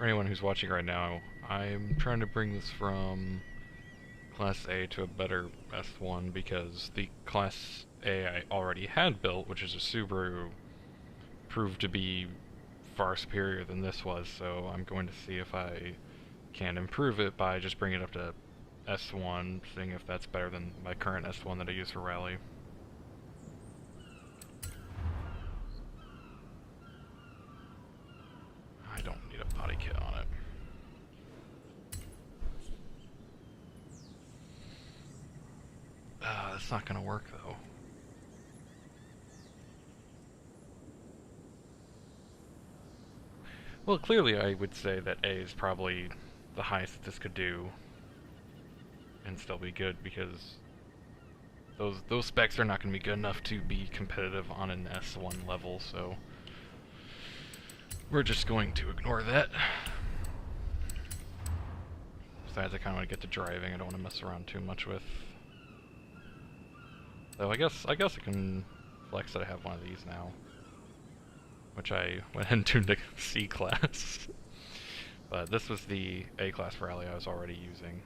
For anyone who's watching right now, I'm trying to bring this from Class A to a better S1 because the Class A I already had built, which is a Subaru, proved to be far superior than this was, so I'm going to see if I can improve it by just bringing it up to S1, seeing if that's better than my current S1 that I use for Rally. I don't need a body kit on it. That's not gonna work though. Well, clearly I would say that A is probably the highest that this could do and still be good, because those specs are not going to be good enough to be competitive on an S1 level, so we're just going to ignore that. Besides, I kind of want to get to driving. I don't want to mess around too much with. Though I guess I can flex that I have one of these now, which I went and tuned to C class. But this was the A class rally I was already using.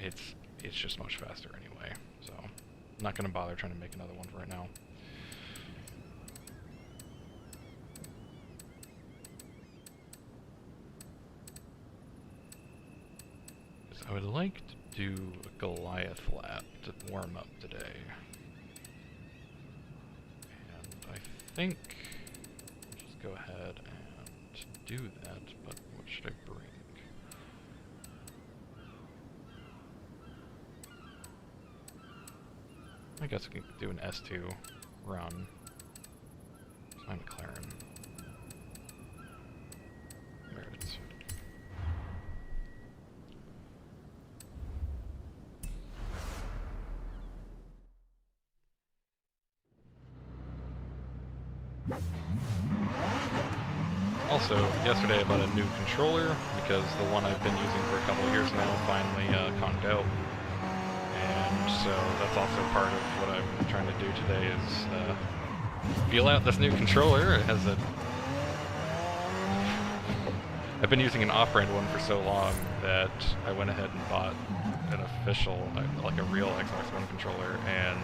It's just much faster anyway, so I'm not gonna bother trying to make another one right now. I would like to do a Goliath lap to warm up today. And I think I'll just go ahead and do that, but what should I bring? I guess we can do an S2 run. It's my McLaren. There it is. Also, yesterday I bought a new controller because the one I've been using for a couple of years now finally conked out. And so that's also part of what I'm trying to do today is feel out this new controller. It has a... I've been using an off-brand one for so long that I went ahead and bought an official, like a real Xbox One controller, and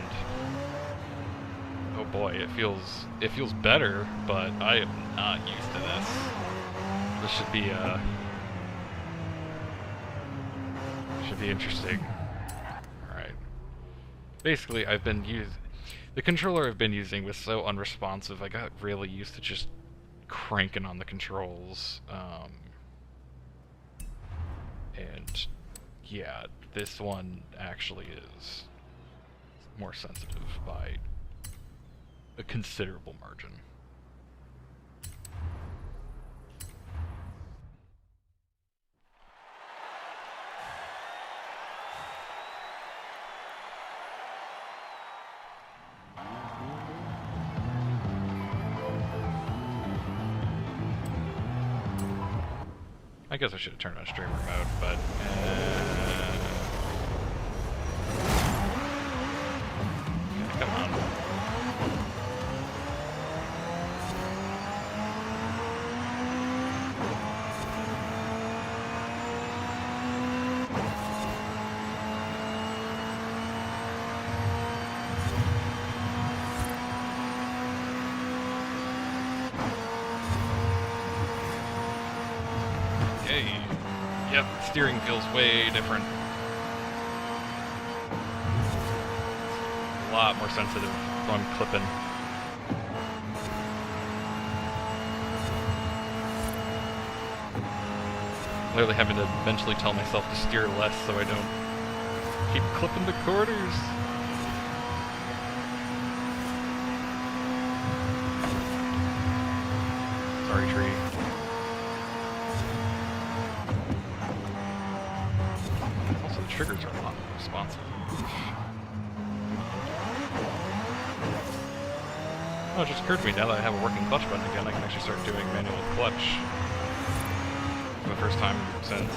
oh boy, it feels better, but I am not used to this. This should be interesting. Basically, the controller I've been using was so unresponsive, I got really used to just cranking on the controls. And yeah, this one actually is more sensitive by a considerable margin. I guess I should have turned on streamer mode, but come on. Yep, steering feels way different. A lot more sensitive when I'm clipping. Literally having to eventually tell myself to steer less so I don't keep clipping the corners. Sorry, tree. Triggers are a lot more responsive. Oh, it just occurred to me, now that I have a working clutch button again, I can actually start doing manual clutch. For the first time since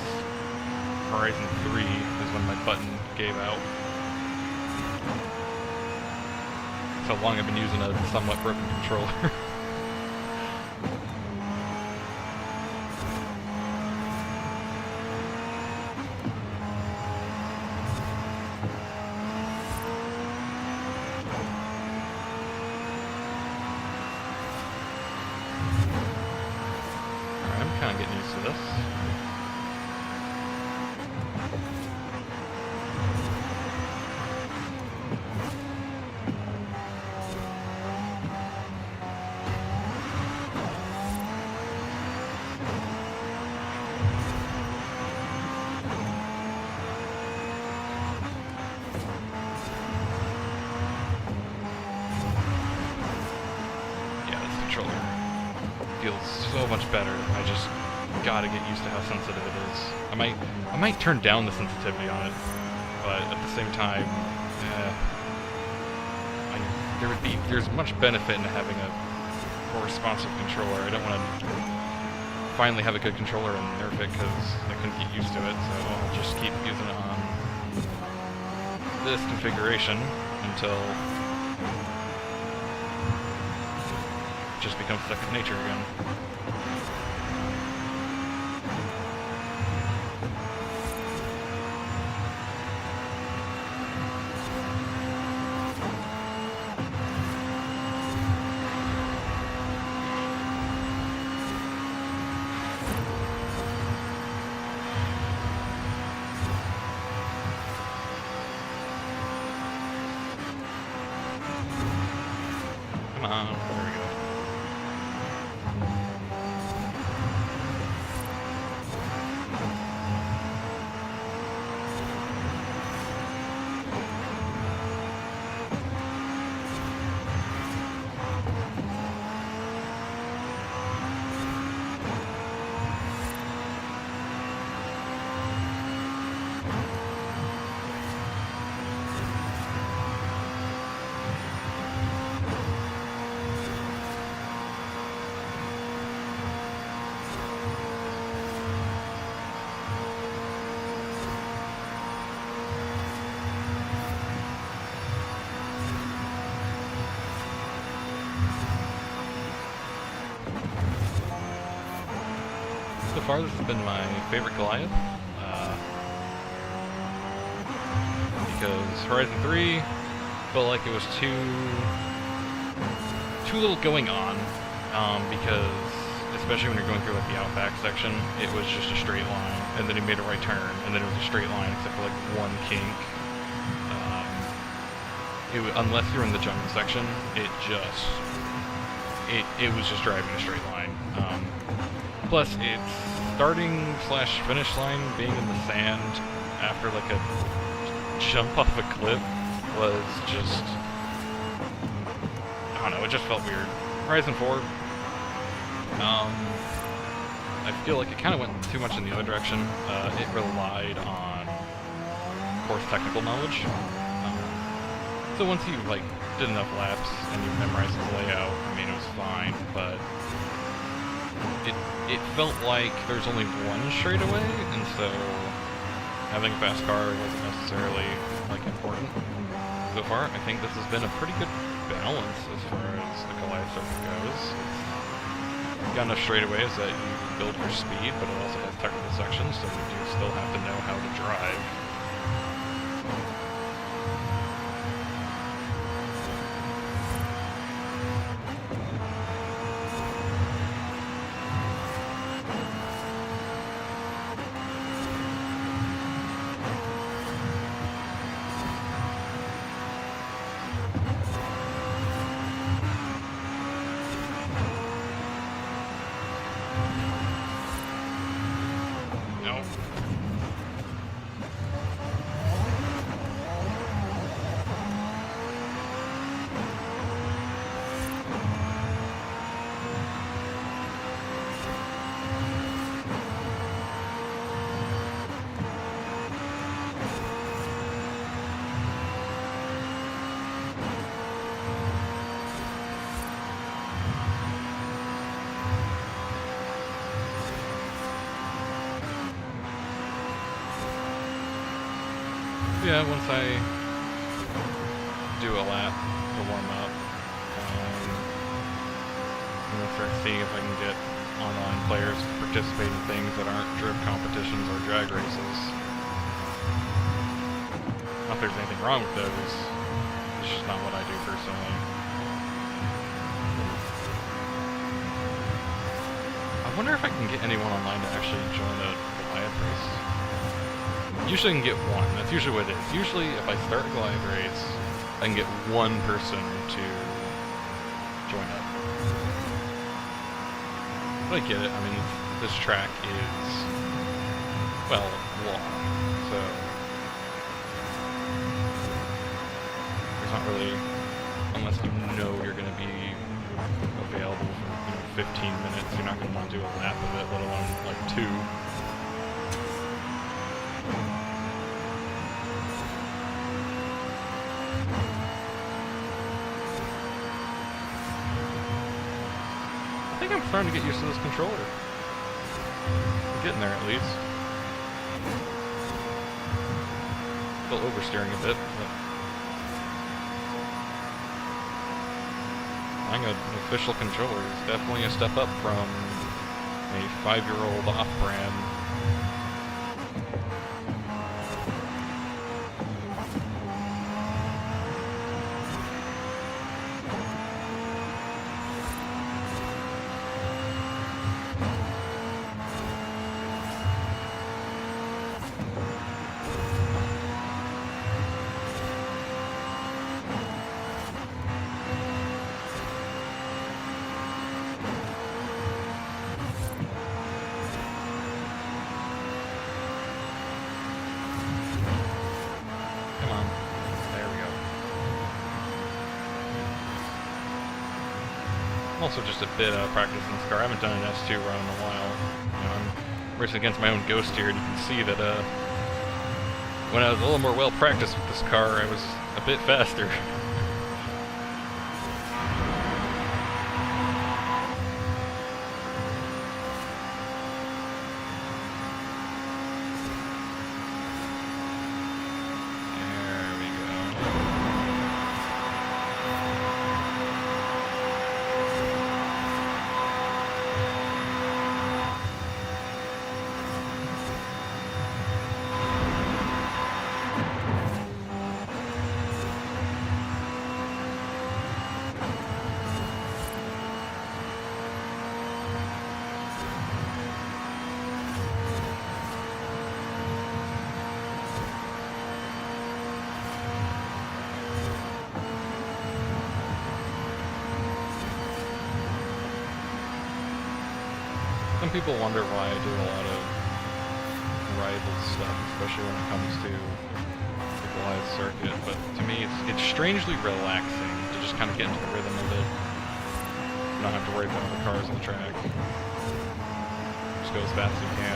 Horizon 3 is when my button gave out. That's how long I've been using a somewhat broken controller. controller. It feels so much better. I just gotta get used to how sensitive it is. I might turn down the sensitivity on it, but at the same time, there's much benefit in having a more responsive controller. I don't want to finally have a good controller and nerf it because I couldn't get used to it, so I'll just keep using it on this configuration until it just becomes second nature again. Come on, there we go. So far, this has been my favorite Goliath, because Horizon 3 felt like it was too little going on, because especially when you're going through like the Outback section, it was just a straight line, and then he made a right turn, and then it was a straight line except for like one kink. Unless you're in the jungle section, it was just driving a straight line. Plus, its starting/finish line being in the sand after like a jump off a cliff was just, I don't know, it just felt weird. Horizon 4, I feel like it kind of went too much in the other direction. It relied on, of course, technical knowledge. So once you like did enough laps and you memorized the layout, I mean, it was fine, but it felt like there's only one straightaway, and so having a fast car wasn't necessarily like important. So far, I think this has been a pretty good balance as far as the Goliath circuit goes. It's got enough straightaways that you can build for speed, but it also has technical sections, so you do still have to know how to drive. Yeah, once I do a lap to warm up, I'm going to start seeing if I can get online players to participate in things that aren't drift competitions or drag races. Not that there's anything wrong with those, it's just not what I do personally. I wonder if I can get anyone online to actually join a Goliath race. Usually I can get one. That's usually what it is. Usually if I start a Goliath race, I can get one person to join up. But I get it. I mean, this track is, well, long. So there's not really, unless you know you're going to be available for 15 minutes. You're not going to want to do a lap of it, let alone like 2. I think I'm starting to get used to this controller. I'm getting there at least. Still oversteering a bit, but having an official controller is definitely a step up from a 5-year-old off-brand. Also just a bit of practice in this car. I haven't done an S2 run in a while. I'm racing against my own ghost here, and you can see that when I was a little more well practiced with this car, I was a bit faster. Some people wonder why I do a lot of rival stuff, especially when it comes to the Goliath circuit, but to me it's strangely relaxing to just kind of get into the rhythm of it, not have to worry about the cars on the track. Just go as fast as you can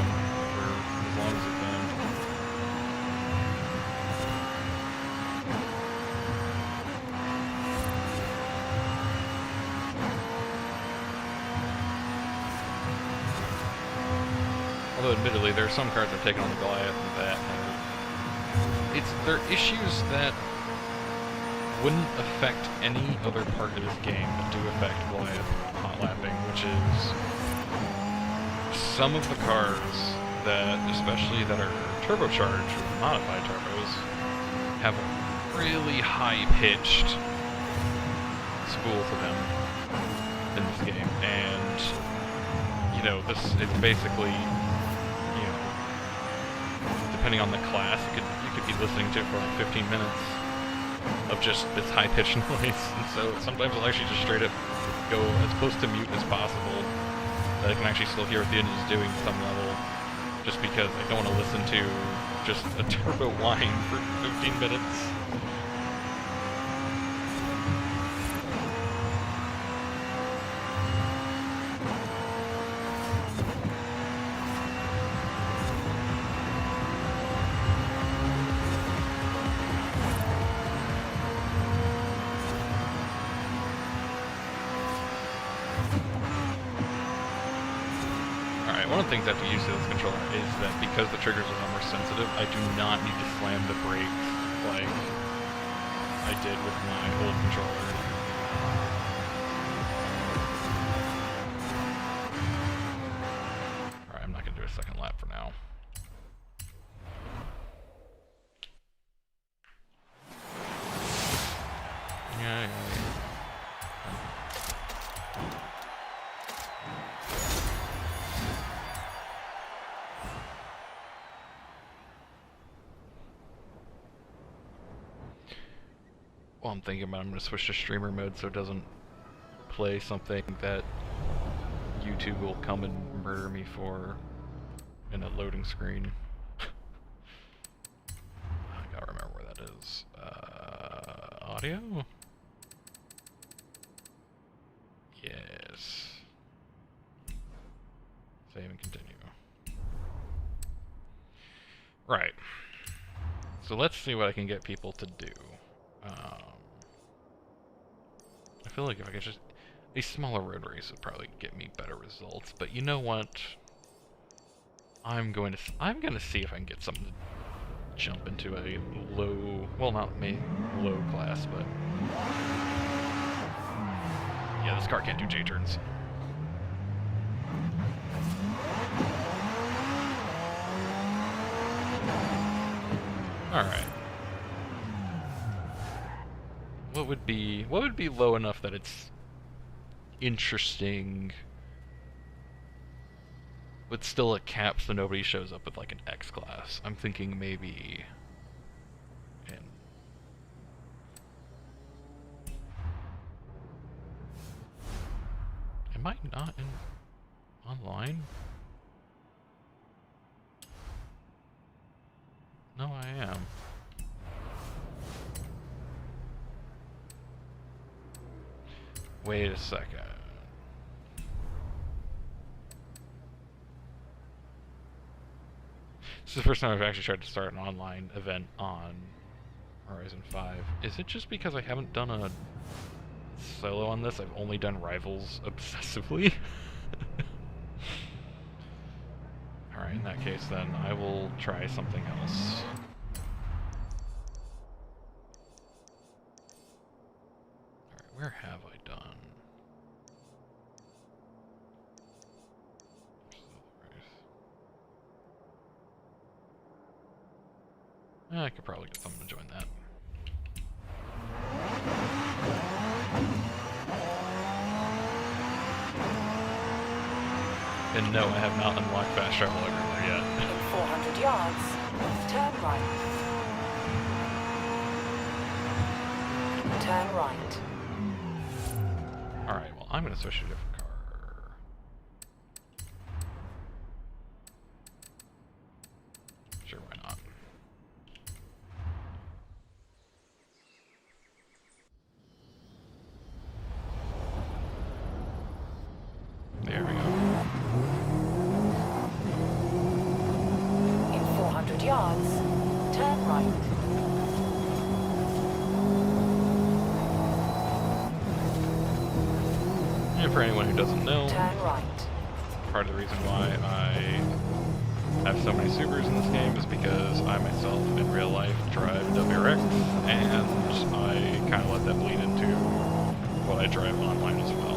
for as long as you can. Although admittedly, there are some cars I've taken on the Goliath that they're issues that wouldn't affect any other part of this game but do affect Goliath hot lapping, which is some of the cars that, especially that are turbocharged with modified turbos, have a really high-pitched spool to them in this game, and it's basically, depending on the class, you could be listening to it for like 15 minutes of just this high-pitched noise, and so sometimes I'll actually just straight up go as close to mute as possible that I can actually still hear what the engine is doing at some level, just because I don't want to listen to just a turbo whine for 15 minutes. One of the things I have to use to this controller is that because the triggers are more sensitive, I do not need to slam the brakes like I did with my old controller. Alright, I'm not going to do a second lap for now. Yeah. Well, I'm thinking about I'm going to switch to streamer mode so it doesn't play something that YouTube will come and murder me for in a loading screen. I gotta remember where that is. Audio? So let's see what I can get people to do. I feel like if I could just... A smaller road race would probably get me better results, but you know what? I'm gonna see if I can get something to jump into a low... Well, not low class, but... Yeah, this car can't do J-turns. Alright. What would be low enough that it's interesting, but still a cap so nobody shows up with like an X class? I'm thinking maybe am I not in online? No, I am. Wait a second. This is the first time I've actually tried to start an online event on Horizon 5. Is it just because I haven't done a solo on this? I've only done Rivals obsessively? Alright, in that case then, I will try something else. Alright, where have I done? I could probably get someone to join that. And no, I have not unlocked fast travel everywhere yet. In 400 yards, turn right. Turn right. Alright, well, I'm going to switch to a different car. Sure, why not? There we go. In 400 yards, turn right. And for anyone who doesn't know, Turn right. part of the reason why I have so many Subarus in this game is because I myself, in real life, drive WRX, and I kind of let that bleed into what I drive online as well.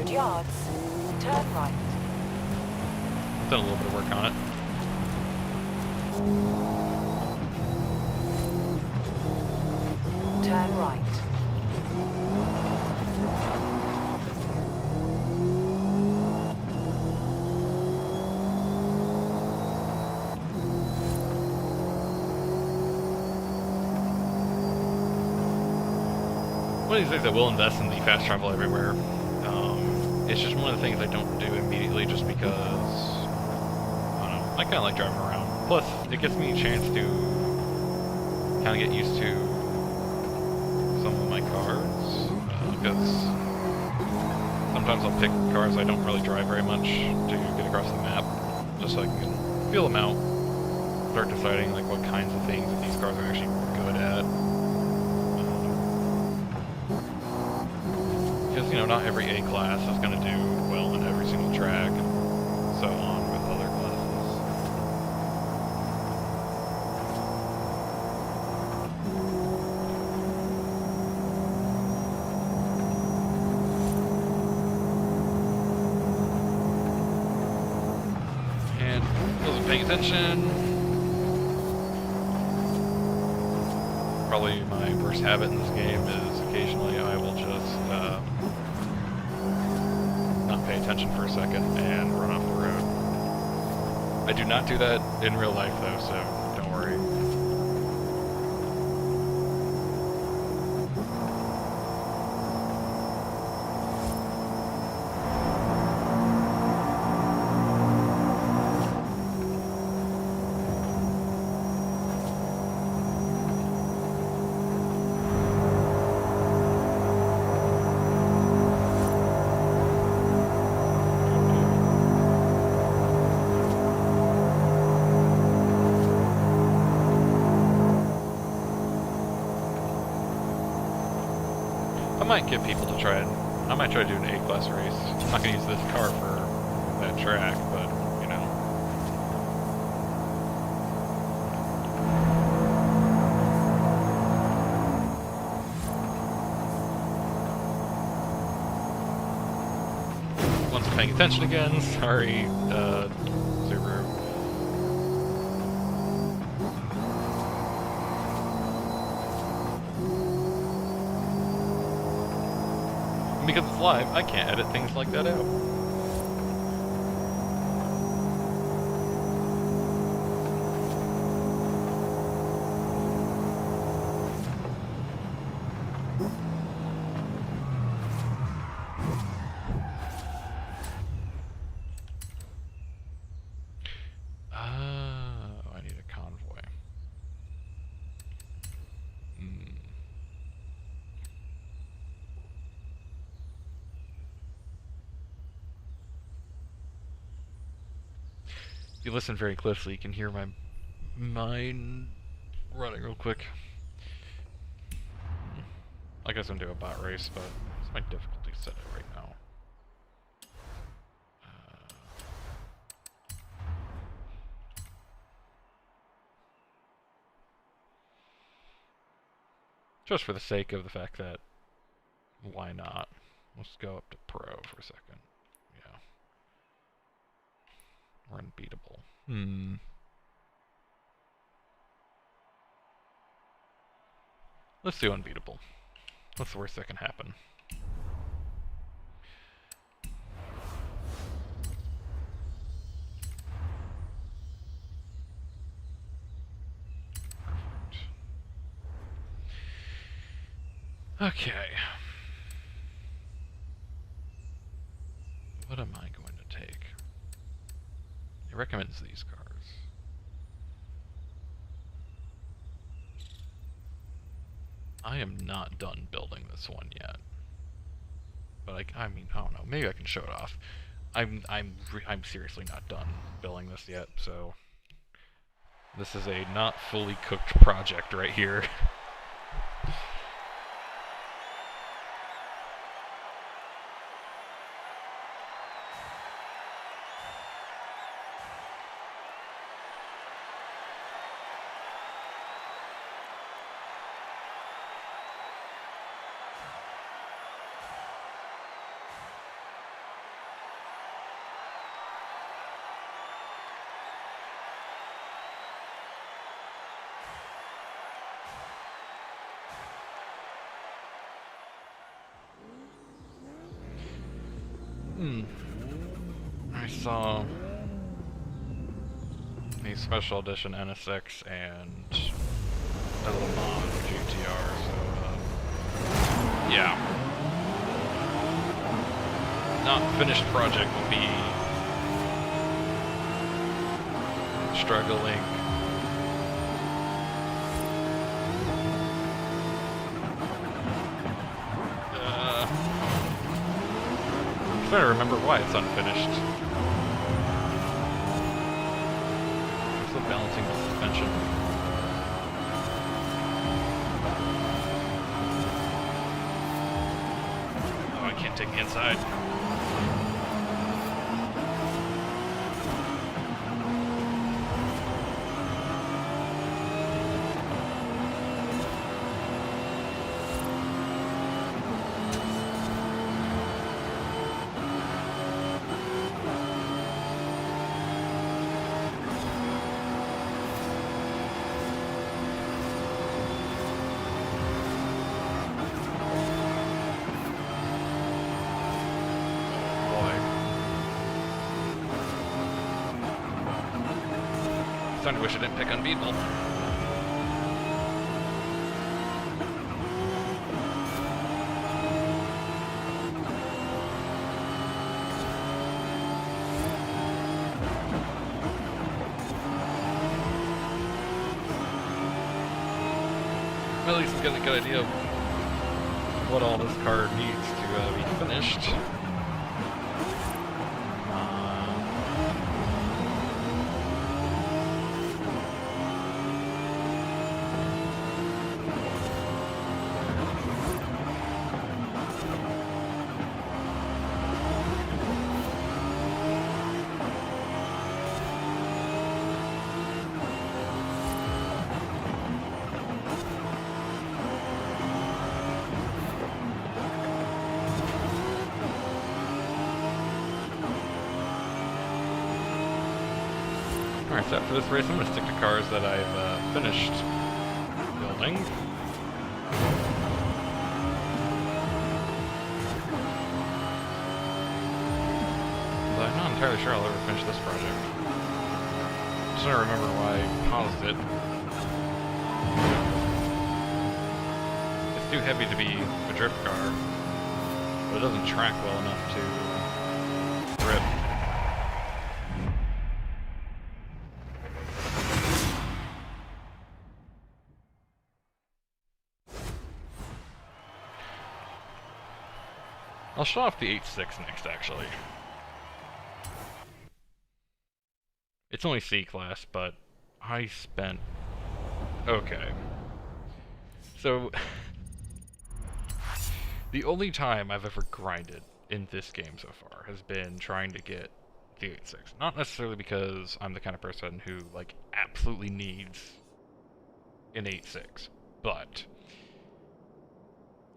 Yards, turn right. Done a little bit of work on it. Turn right. One of these days I will invest in the fast travel everywhere. It's just one of the things I don't do immediately just because, I don't know, I kind of like driving around. Plus, it gives me a chance to kind of get used to some of my cars, because sometimes I'll pick cars I don't really drive very much to get across the map, just so I can feel them out, start deciding like what kinds of things that these cars are actually good at. Because, you know, not every A class is going to do well in every single track, and so on with other classes. And wasn't paying attention. Probably my worst habit in this game is occasionally I will just not pay attention for a second and run off the road. I do not do that in real life though, so don't worry. I might get people to try it. I might try to do an A-class race. I'm not gonna use this car for that track, but, you know. Once paying attention again, sorry, Subaru. And because it's live, I can't edit things like that out. I need a convoy. If you listen very closely, you can hear my mind running real quick. I guess I'm doing a bot race, but it's my difficulty set it right now. Just for the sake of the fact that, why not? Let's go up to Pro for a second. Yeah. We're unbeatable. Let's do unbeatable. What's the worst that can happen? Okay. What am I going to take? It recommends these cars. I am not done building this one yet. But I mean, I don't know. Maybe I can show it off. I'm seriously not done building this yet, so this is a not fully cooked project right here. I saw the special edition NSX and a little mod GTR, so yeah. Not finished project will be struggling. I'm trying to remember why it's unfinished. I'm still balancing the suspension. Oh, I can't take the inside. I wish I didn't pick unbeatable. At least I'm getting a good idea of what all this car needs to be finished. Alright, so after this race, I'm going to stick to cars that I've finished building. But I'm not entirely sure I'll ever finish this project. Just don't remember why I paused it. It's too heavy to be a drift car, but it doesn't track well enough to grip. I'll show off the 8.6 next, actually. It's only C-Class, but I spent... Okay. So... the only time I've ever grinded in this game so far has been trying to get the 8.6. Not necessarily because I'm the kind of person who, like, absolutely needs an 8.6, but...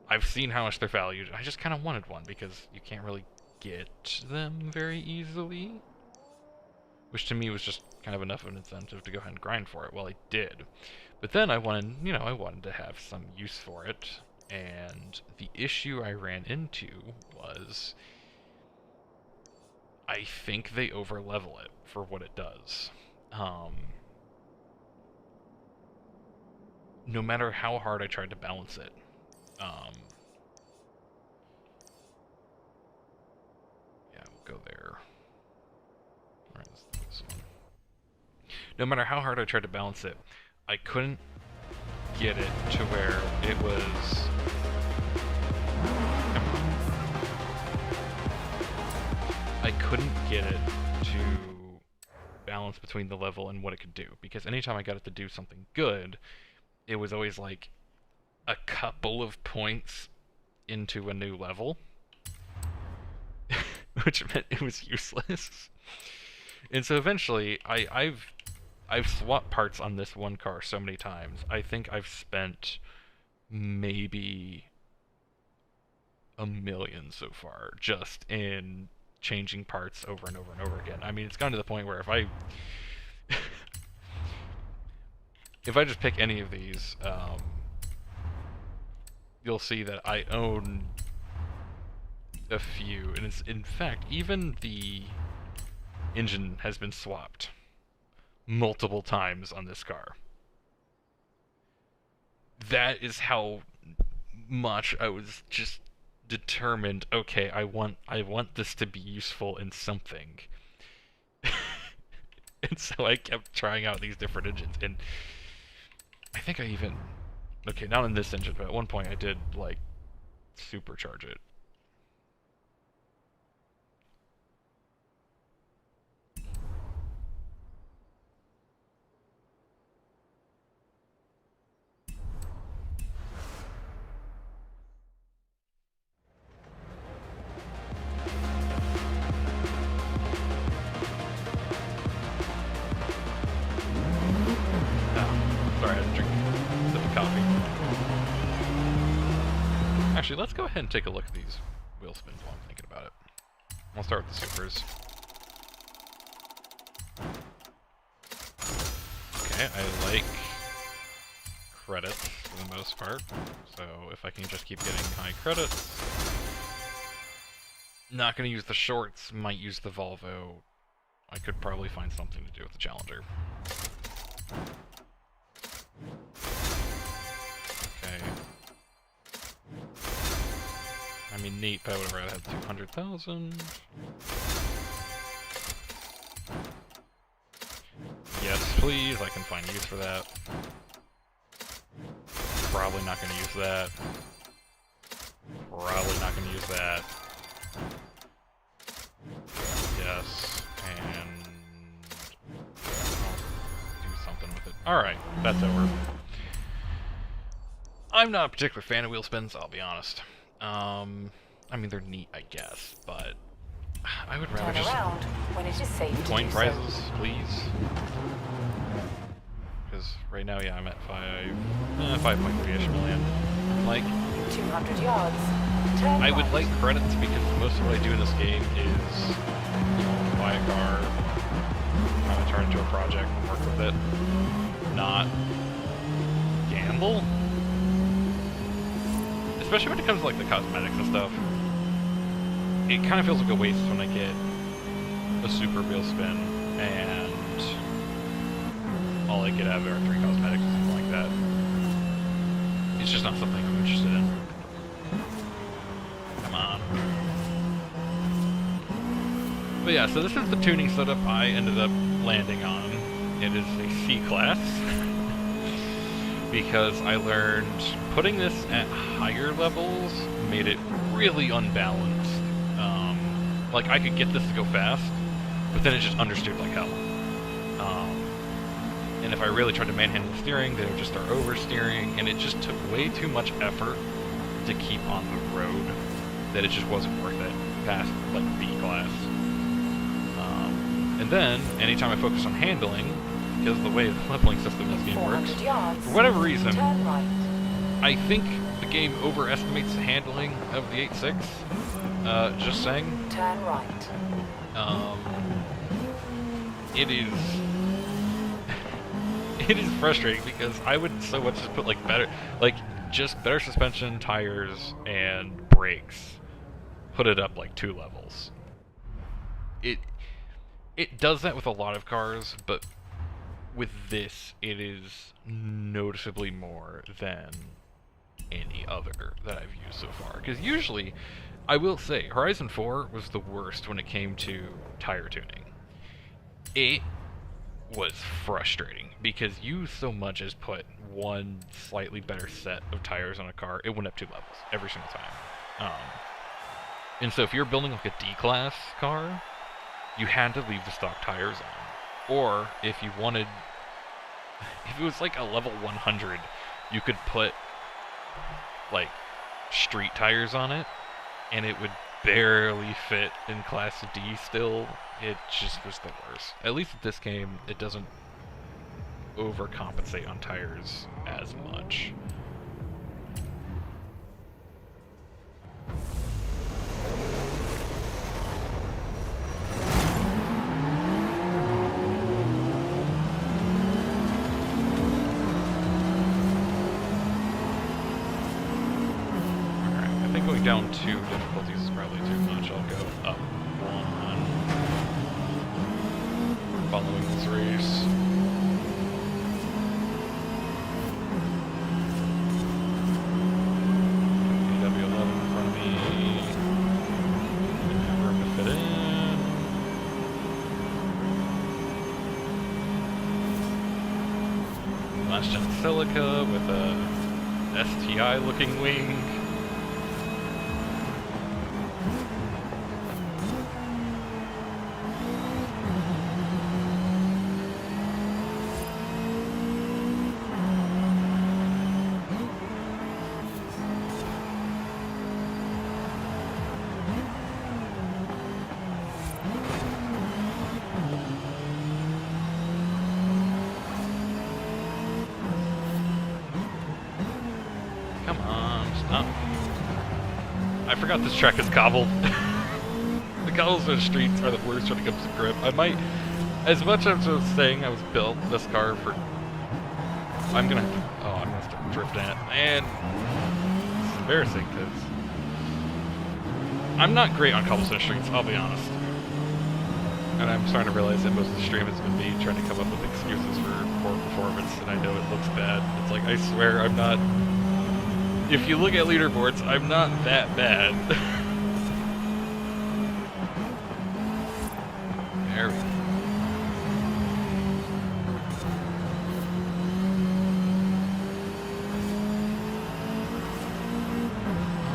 I've seen how much they're valued, and I just kind of wanted one, because you can't really get them very easily. Which to me was just kind of enough of an incentive to go ahead and grind for it. Well, I did. But then I wanted, you know, I wanted to have some use for it, and the issue I ran into was... I think they over-level it for what it does. No matter how hard I tried to balance it, yeah, we'll go there. Alright, let's do this one. No matter how hard I tried to balance it, I couldn't get it to where it was... I couldn't get it to balance between the level and what it could do, because anytime I got it to do something good, it was always like a couple of points into a new level, which meant it was useless. And so eventually, I've swapped parts on this one car so many times. I think I've spent maybe $1 million so far just in changing parts over and over and over again. I mean, it's gotten to the point where if I if I just pick any of these, you'll see that I own a few, and it's, in fact, even the engine has been swapped multiple times on this car. That is how much I was just determined, okay, I want this to be useful in something. And so I kept trying out these different engines, and I think I even... Okay, not in this engine, but at one point I did, like, supercharge it. Sorry, I had to drink a sip of coffee. Actually, let's go ahead and take a look at these wheel spins while I'm thinking about it. I'll start with the supers. Okay, I like credits for the most part, so if I can just keep getting high credits. Not gonna use the shorts, might use the Volvo. I could probably find something to do with the Challenger. Okay. I mean, neat, but I would have rather had 200,000. Yes, please, I can find use for that. Probably not going to use that. Probably not going to use that. Yes, and... I'll do something with it. Alright, that's over. I'm not a particular fan of wheel spins, I'll be honest. I mean, they're neat, I guess, but I would rather just when it is safe coin prizes, please. Because right now, yeah, I'm at 5.3-ish million. Like, 200 yards. Turn I would right. like credits because most of what I do in this game is, you know, buy a car, turn it into a project and work with it, not gamble. Especially when it comes to like the cosmetics and stuff. It kind of feels like a waste when I get a super wheel spin and all I get out of it are 3 cosmetics or something like that. It's just not something I'm interested in. Come on. But yeah, so this is the tuning setup I ended up landing on. It is a C-Class. Because I learned putting this at higher levels made it really unbalanced. Like, I could get this to go fast, but then it just understeered like hell. And if I really tried to manhandle the steering, they would just start oversteering, and it just took way too much effort to keep on the road that it just wasn't worth it past, like, B-Class. And then, anytime I focus on handling, because of the way the leveling system in this game works, for whatever reason, I think the game overestimates the handling of the 8.6. Just saying. Turn right. It is... It is frustrating because I would so much just put, like, just better suspension, tires, and brakes. Put it up, like, 2 levels. It does that with a lot of cars, but with this, it is noticeably more than any other that I've used so far. Because usually, I will say, Horizon 4 was the worst when it came to tire tuning. It was frustrating, because you so much as put one slightly better set of tires on a car, it went up 2 levels every single time. And so if you're building like a D-Class car, you had to leave the stock tires on. Or, if you wanted... If it was like a level 100, you could put, like, street tires on it, and it would barely fit in Class D still. It just was the worst. At least with this game, it doesn't overcompensate on tires as much. Going down 2 difficulties is probably too much. I'll go up 1. Following this race. AW11 in front of me. Didn't have room to fit in. Last gen Silica with a STI looking wing. Come on, stop. I forgot this track is cobbled. The cobblestone streets are the worst when it comes to grip. I might, as much as I was saying I was built this car for, I'm gonna start drifting it. And it's embarrassing because I'm not great on cobblestone streets, I'll be honest. And I'm starting to realize that most of the stream has been me trying to come up with excuses for poor performance, and I know it looks bad. It's like, I swear I'm not... If you look at leaderboards, I'm not that bad. There we go.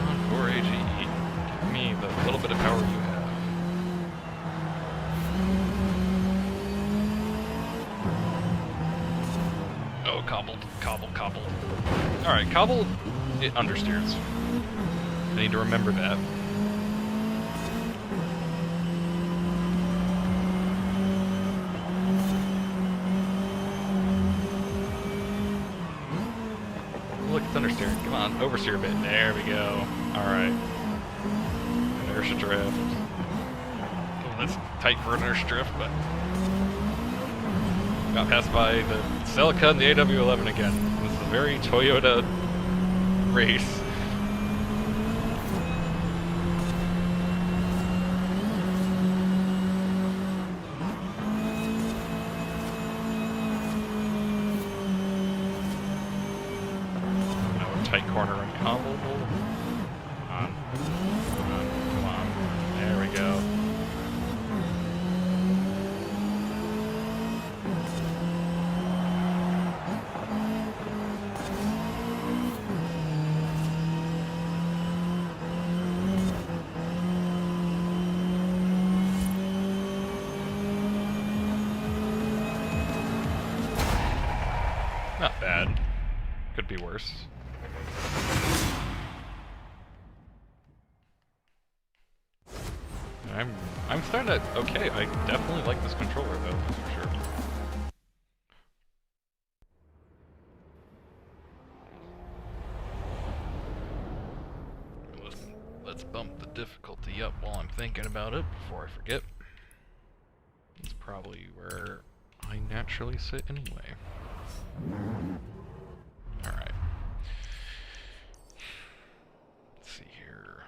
On 4AG, give me the little bit of power you have. Oh, cobbled. Alright, cobbled, it understeers. I need to remember that. Look, it's understeering. Come on, oversteer a bit. There we go. Alright. Inertia drift. Well, that's tight for inertia drift, but... Got passed by the Celica and the AW11 again. This is a very Toyota race. Tight corner uncombo. Come on. Come on. There we go. Not bad. Could be worse. I'm starting to... Okay, I definitely like this controller though, that's for sure. Let's bump the difficulty up while I'm thinking about it before I forget. It's probably where I naturally sit anyway. Alright. Let's see here.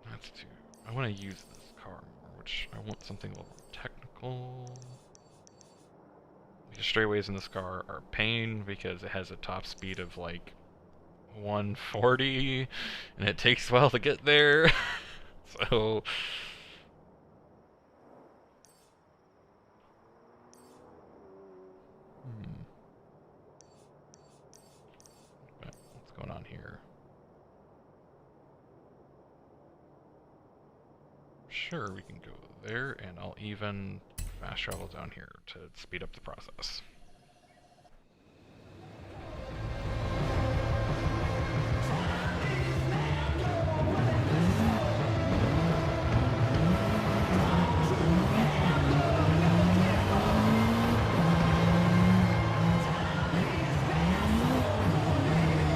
That's too... I want to use this car more, which I want something a little more technical. The straightaways in this car are a pain because it has a top speed of like 140 and it takes a while to get there. So what's going on here? Sure, we can go there, and I'll even fast travel down here to speed up the process.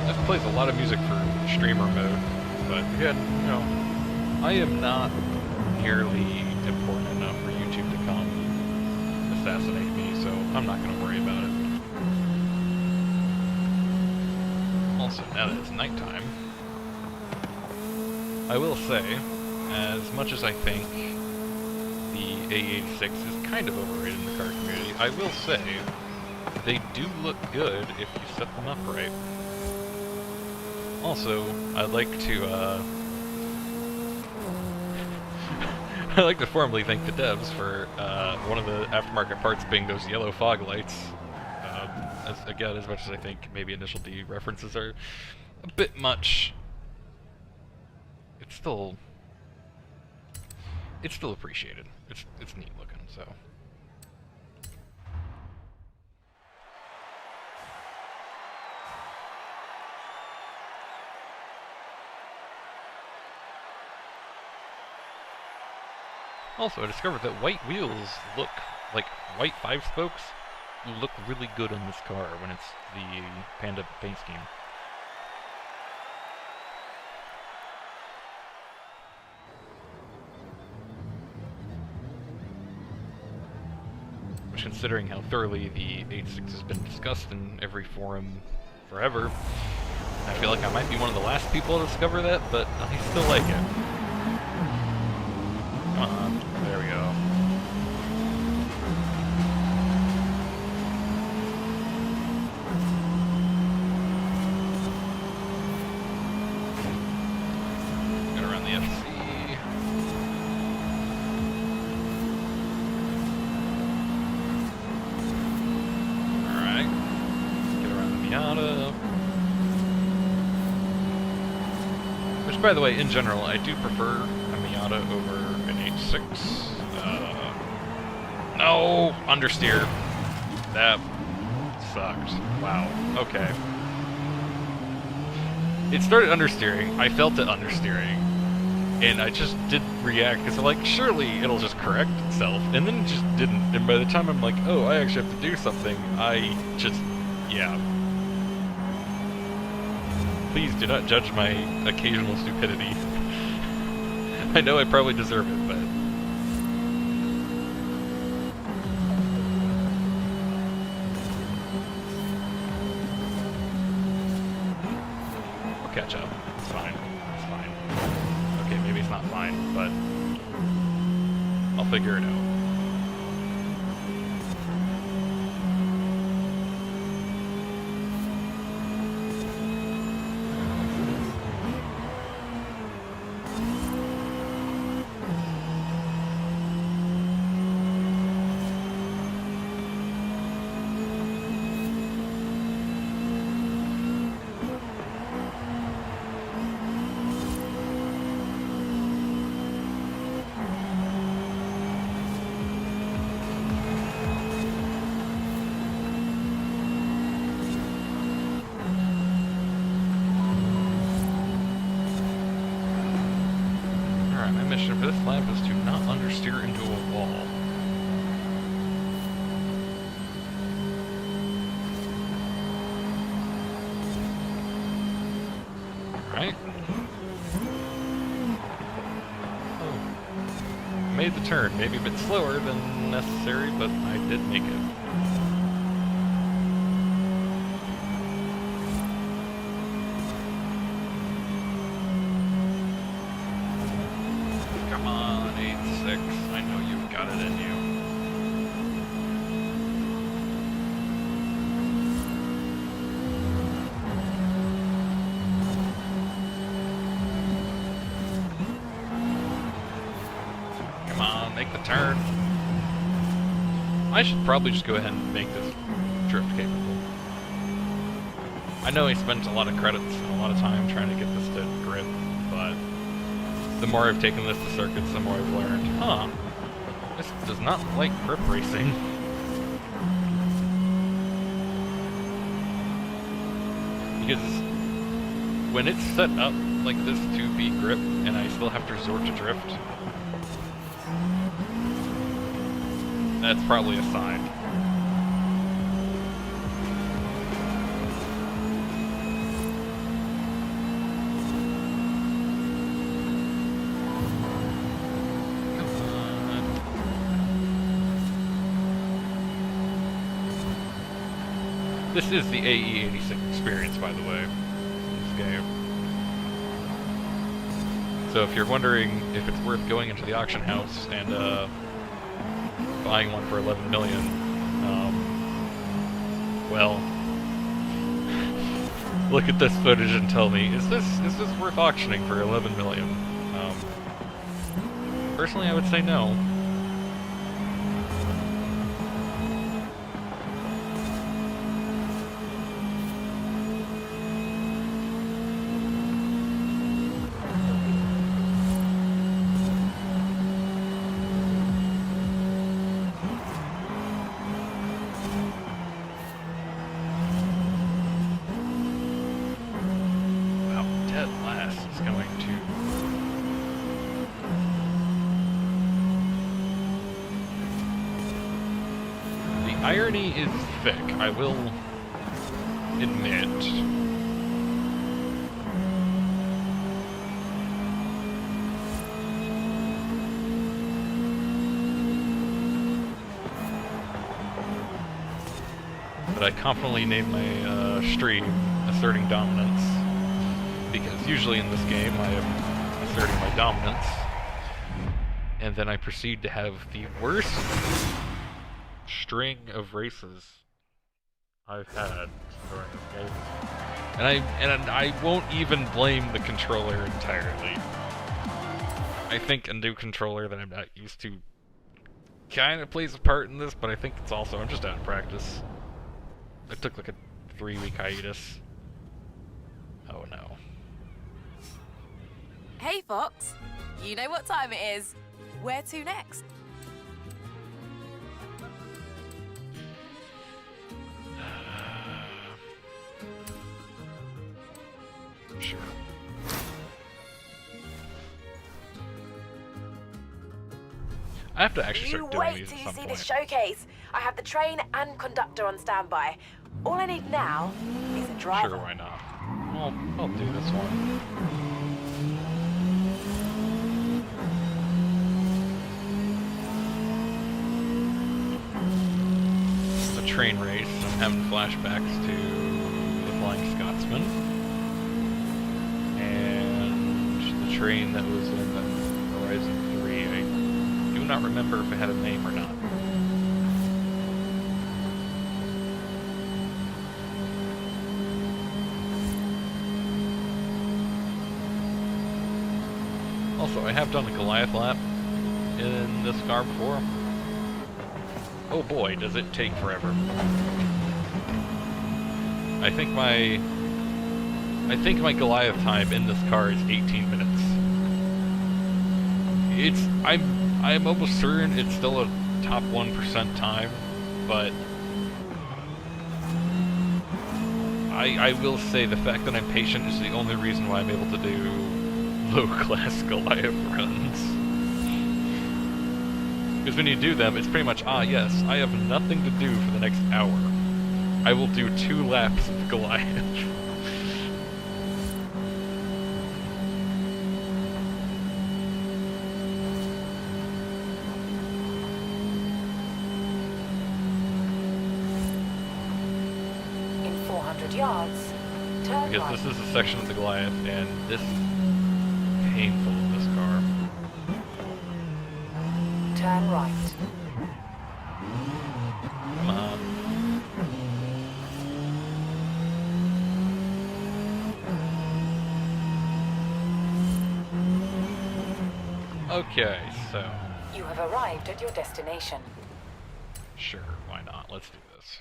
This plays a lot of music for streamer mode, but again, you know, I am not nearly important enough for YouTube to come assassinate me, so I'm not going to worry about it. Also, now that it's nighttime, I will say, as much as I think the A86 is kind of overrated in the car community, I will say they do look good if you set them up right. Also, I'd like to I'd like to formally thank the devs for one of the aftermarket parts being those yellow fog lights. Again, as much as I think maybe Initial D references are a bit much, it's still appreciated. It's neat looking, so. Also, I discovered that white wheels look like white 5-spokes look really good on this car when it's the Panda paint scheme. Which, considering how thoroughly the 86 has been discussed in every forum forever, I feel like I might be one of the last people to discover that, but I still like it. Come on, there we go. Get around the FC. Alright. Get around the Miata. Which, by the way, in general, I do prefer a Miata over an H6. No! Understeer. That sucked. Wow. Okay. It started understeering. I felt it understeering. And I just didn't react, because I'm like, surely it'll just correct itself. And then it just didn't. And by the time I'm like, oh, I actually have to do something, I just, yeah. Please do not judge my occasional stupidity. I know I probably deserve it, but catch up. It's fine. It's fine. Okay, maybe it's not fine, but I'll figure it out. My mission for this lap is to not understeer into a wall. Alright. Oh. Made the turn, maybe a bit slower than necessary, but I did make it. I know you've got it in you. Come on, make the turn. I should probably just go ahead and make this drift capable. I know he spent a lot of credits and a lot of time trying to get this to grip, but the more I've taken this to circuits, the more I've learned, huh, this does not like grip racing. Because when it's set up like this to be grip, and I still have to resort to drift, that's probably a sign. This is the AE86 experience, by the way, in this game. So if you're wondering if it's worth going into the auction house and buying one for 11 million, well, look at this footage and tell me, is this worth auctioning for 11 million? Personally, I would say no. Irony is thick, I will admit. But I confidently named my stream Asserting Dominance, because usually in this game I am asserting my dominance, and then I proceed to have the worst string of races I've had during this game. And I won't even blame the controller entirely. I think a new controller that I'm not used to kind of plays a part in this, but I think it's also, I'm just out of practice. I took like a 3-week hiatus. Oh no. Hey Fox, you know what time it is. Where to next? Sure. I have to actually start doing these at some point. Wait till you see this showcase. I have the train and conductor on standby. All I need now is a driver. Sure, why not? I'll do this one. The train race. I'm having flashbacks to the Flying Scotsman. train that was in Horizon 3. I do not remember if it had a name or not. Also, I have done a Goliath lap in this car before. Oh boy, does it take forever. I think my Goliath time in this car is 18 minutes. I'm almost certain it's still a top 1% time, but I will say the fact that I'm patient is the only reason why I'm able to do low-class Goliath runs. Because when you do them, it's pretty much, yes, I have nothing to do for the next hour. I will do 2 laps of Goliath. In 400 yards, turn Because right. this is a section of the Goliath, and this is painful in this car. Turn right. Come on. Okay, so... You have arrived at your destination. Sure, why not? Let's do this.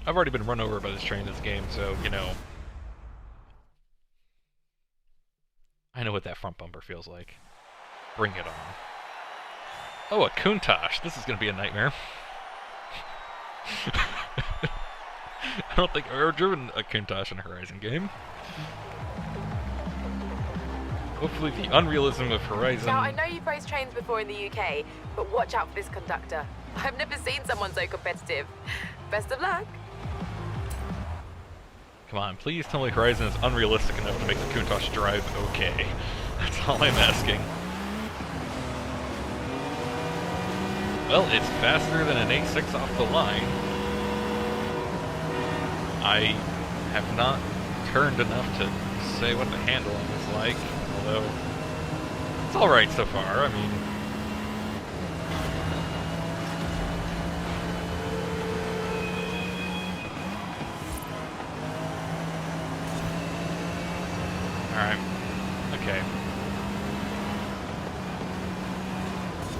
I've already been run over by this train this game, so, you know... I know what that front bumper feels like. Bring it on. Oh, a Countach! This is gonna be a nightmare. I don't think I've ever driven a Countach in a Horizon game. Hopefully the unrealism of Horizon... Now, I know you praised trains before in the UK, but watch out for this conductor. I've never seen someone so competitive. Best of luck. Come on, please tell me Horizon is unrealistic enough to make the Countach drive okay. That's all I'm asking. Well, it's faster than an 8.6 off the line. I have not turned enough to say what the handling is like, although it's alright so far. I mean, alright. Okay.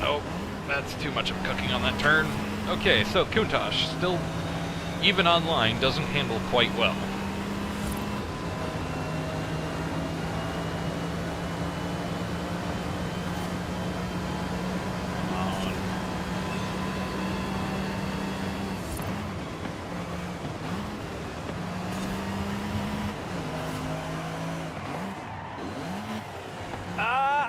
Oh, that's too much of cooking on that turn. Okay, so Countach, still, even online, doesn't handle quite well.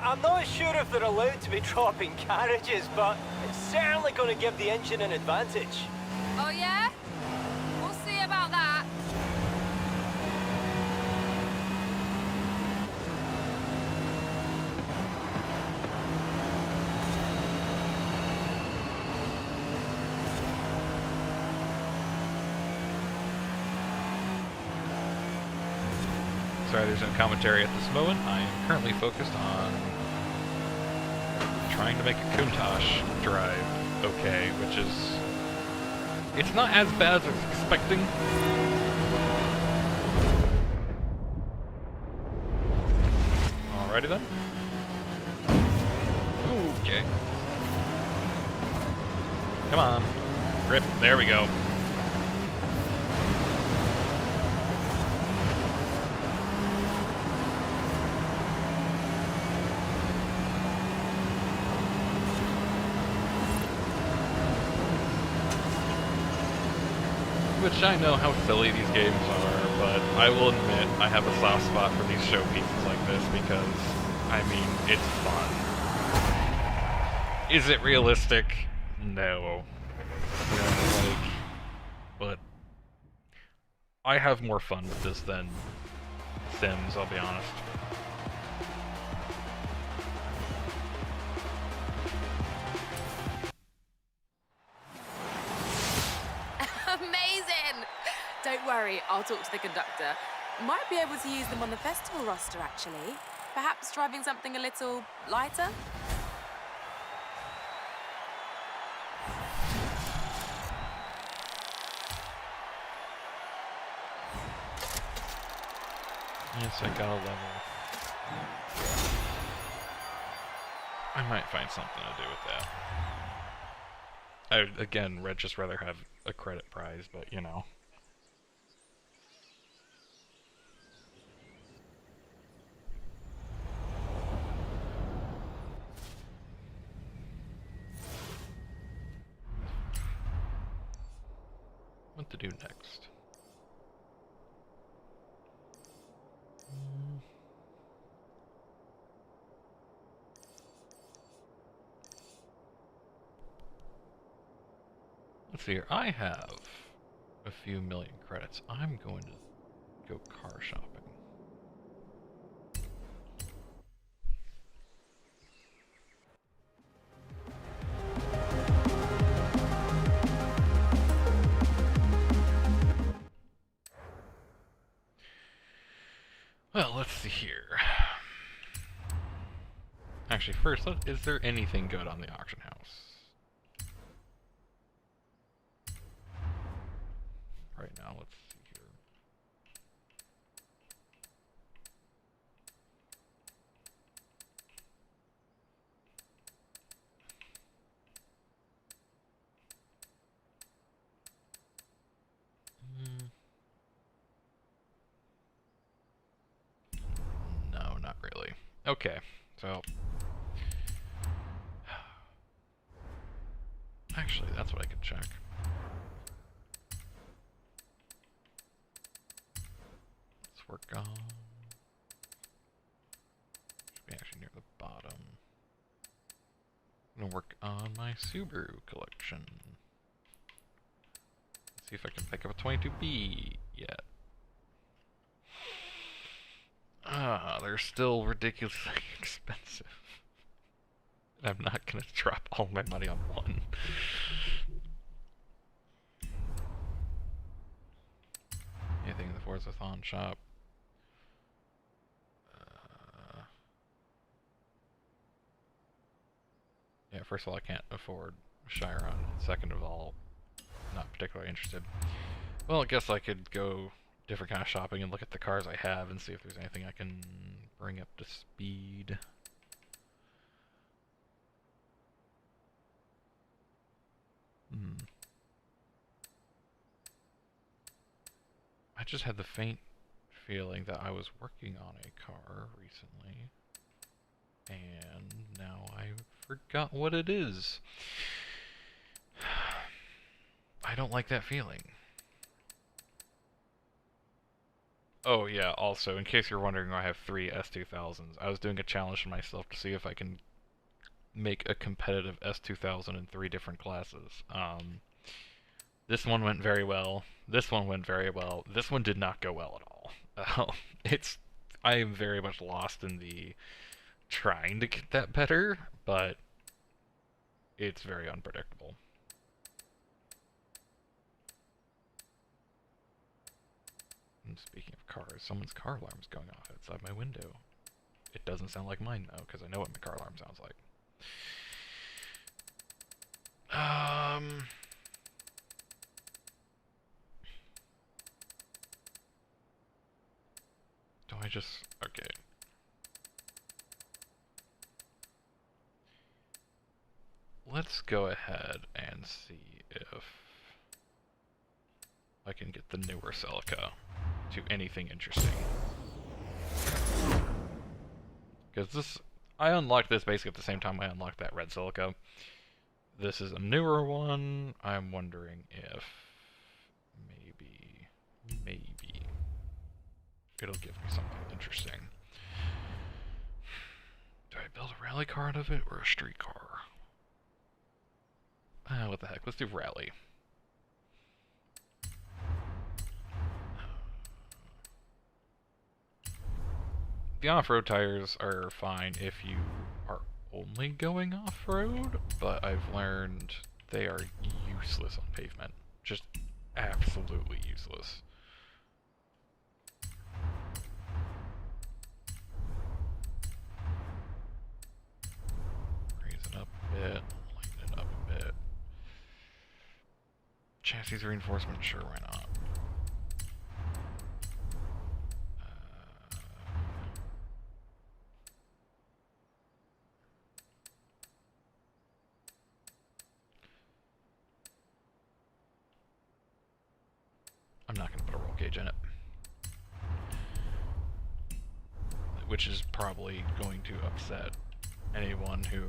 I'm not sure if they're allowed to be dropping carriages, but it's certainly going to give the engine an advantage. Oh, yeah? We'll see about that. Sorry, there's no commentary at this moment. I am currently focused on trying to make a Countach drive okay, which is... It's not as bad as I was expecting. Alrighty then. Okay. Come on. Rip. There we go. Which I know how silly these games are, but I will admit I have a soft spot for these showpieces like this because, I mean, it's fun. Is it realistic? No. You know, like, but I have more fun with this than Sims, I'll be honest. Don't worry, I'll talk to the conductor. Might be able to use them on the festival roster, actually. Perhaps driving something a little lighter? Yes, I got a level. I might find something to do with that. Again, I'd just rather have a credit prize, but you know. What to do next? Let's see here. I have a few million credits. I'm going to go car shopping. Well, let's see here. Actually, first, is there anything good on the auction house? Right now, let's see here. No, not really. Okay, so... Actually, that's what I could check. Let's work on... Should be actually near the bottom. I'm gonna work on my Subaru collection. Let's see if I can pick up a 22B yet. They're still ridiculously expensive. I'm not gonna drop all my money on one. Anything in the Forza-thon shop? Yeah, first of all, I can't afford Chiron. Second of all, not particularly interested. Well, I guess I could go different kind of shopping and look at the cars I have and see if there's anything I can bring up to speed. I just had the faint feeling that I was working on a car recently, and now I forgot what it is. I don't like that feeling. Oh yeah, also, in case you're wondering why I have 3 S2000s, I was doing a challenge for myself to see if I can make a competitive S2000 in 3 different classes. This one went very well, this one went very well, this one did not go well at all. I am very much lost in the trying to get that better, but it's very unpredictable. And speaking of cars, someone's car alarm's going off outside my window. It doesn't sound like mine though, because I know what my car alarm sounds like. Do I just... okay. Let's go ahead and see if I can get the newer Celica to anything interesting. Because this... I unlocked this basically at the same time I unlocked that red Celica. This is a newer one. I'm wondering if maybe it'll give me something interesting. Do I build a rally car out of it or a street car? What the heck, let's do rally. The off-road tires are fine if you are only going off-road, but I've learned they are useless on pavement. Just absolutely useless. chassis reinforcement, sure, why not? I'm not going to put a roll cage in it. Which is probably going to upset anyone who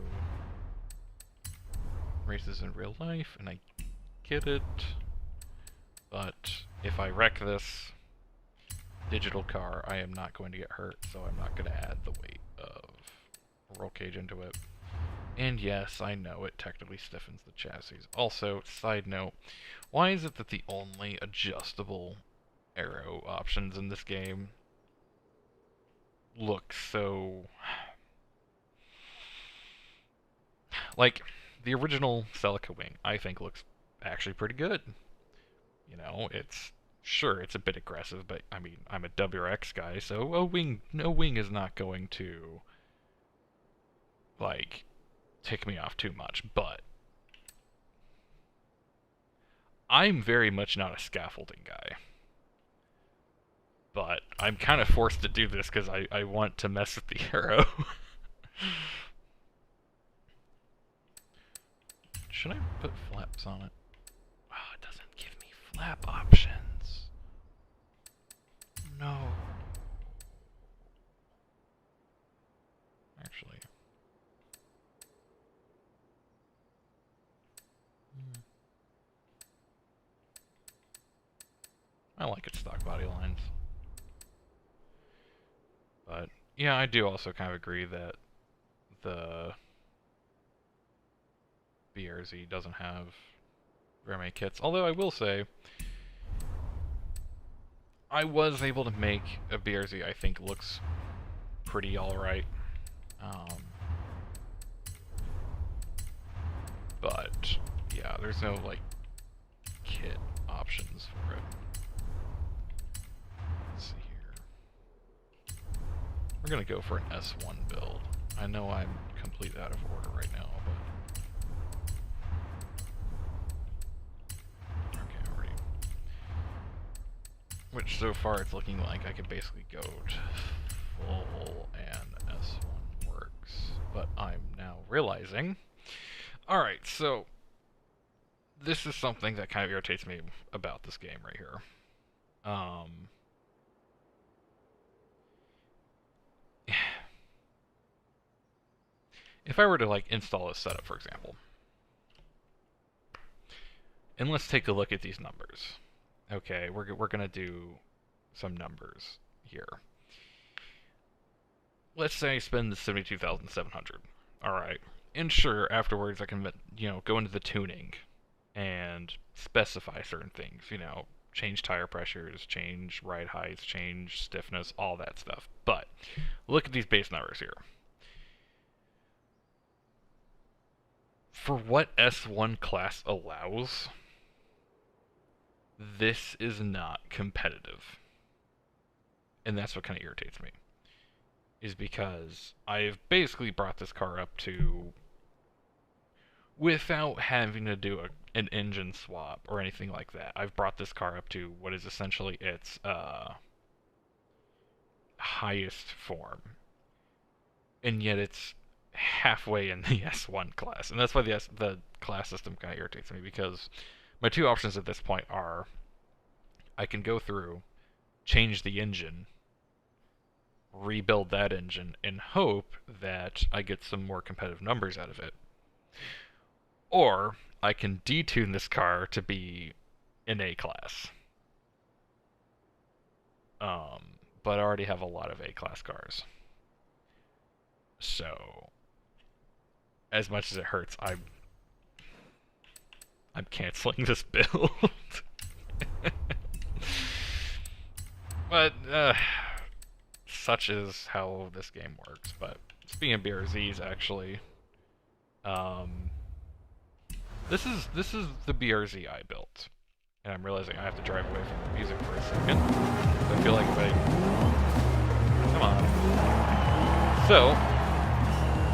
races in real life, and I get it. But if I wreck this digital car, I am not going to get hurt, so I'm not going to add the weight of a roll cage into it. And yes, I know it technically stiffens the chassis. Also, side note, why is it that the only adjustable aero options in this game look so... Like, the original Celica wing, I think, looks actually pretty good. You know, it's... Sure, it's a bit aggressive, but, I mean, I'm a WRX guy, so no wing is not going to, like, tick me off too much, but I'm very much not a scaffolding guy. But I'm kind of forced to do this because I want to mess with the arrow. Should I put flaps on it? Oh, it doesn't give me flap options. No. Actually. I like its stock body lines. But, yeah, I do also kind of agree that the BRZ doesn't have very many kits. Although I will say, I was able to make a BRZ I think looks pretty alright. But, yeah, there's no, like, kit options for it. Let's see here. We're gonna go for an S1 build. I know I'm completely out of order right now, but... Okay, already. Which, so far, it's looking like I could basically go to full and S1 works. But I'm now realizing... Alright, so... This is something that kind of irritates me about this game right here. If I were to, like, install this setup, for example, and let's take a look at these numbers. Okay, we're gonna do some numbers here. Let's say I spend the 72,700. Alright. And sure, afterwards I can, you know, go into the tuning and specify certain things, you know, change tire pressures, change ride heights, change stiffness, all that stuff. But look at these base numbers here. For what S1 class allows, this is not competitive. And that's what kind of irritates me. Is because I've basically brought this car up to, without having to do an engine swap or anything like that, I've brought this car up to what is essentially its highest form. And yet it's halfway in the S1 class. And that's why the class system kind of irritates me, because my two options at this point are I can go through, change the engine, rebuild that engine, and hope that I get some more competitive numbers out of it. Or I can detune this car to be an A class. But I already have a lot of A class cars. So, as much as it hurts, I'm canceling this build. But, such is how this game works. But speaking of BRZs, actually, this is the BRZ I built, and I'm realizing I have to drive away from the music for a second. I feel like if I come on. So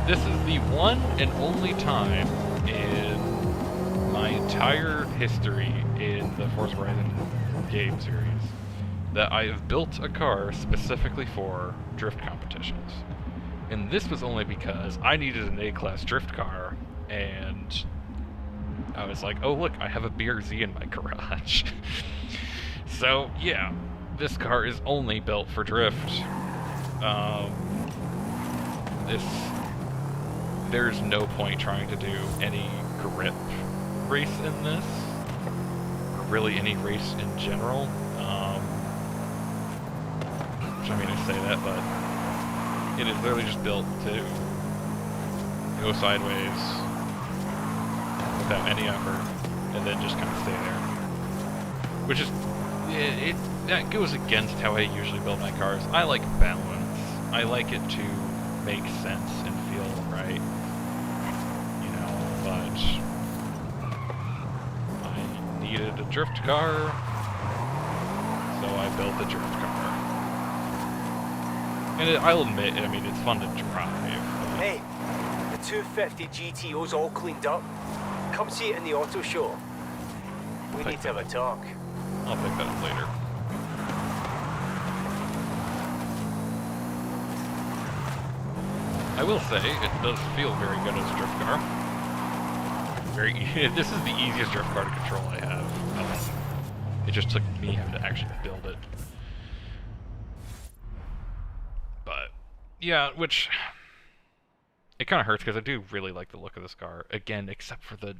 this is the one and only time in my entire history in the Forza Horizon game series that I have built a car specifically for drift competitions. And this was only because I needed an A-class drift car, and I was like, oh look, I have a BRZ in my garage. So, yeah, this car is only built for drift. There's no point trying to do any grip race in this, or really any race in general. Which, I mean, I say that, but it is literally just built to go sideways without any effort, and then just kind of stay there. Which is, that goes against how I usually build my cars. I like balance. I like it to make sense and feel right, you know, but I needed a drift car, so I built a drift car. And I'll admit, I mean, it's fun to drive. Hey, the 250 GTO's all cleaned up. Come see it in the auto show. We need to have a talk. I'll pick that up later. I will say, it does feel very good as a drift car. This is the easiest drift car to control I have. It just took me having to actually build it. But, yeah, which... It kind of hurts because I do really like the look of this car. Again, except for the...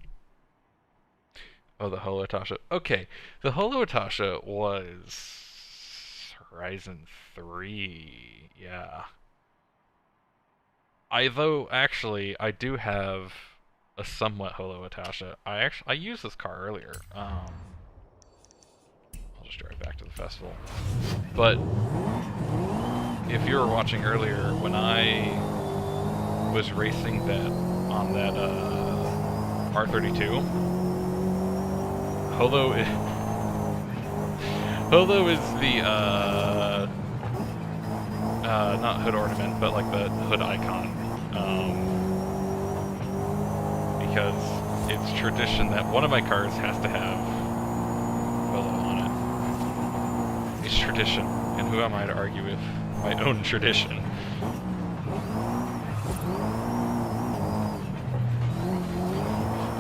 Oh, the Holotasha. Okay, the Holotasha was... Horizon 3, yeah. I do have a somewhat Holotasha. I used this car earlier. I'll just drive back to the festival. But if you were watching earlier, when I was racing that on that R32, Holo is the not hood ornament, but like the hood icon. Because it's tradition that one of my cars has to have Holo on it. It's tradition, and who am I to argue with my own tradition?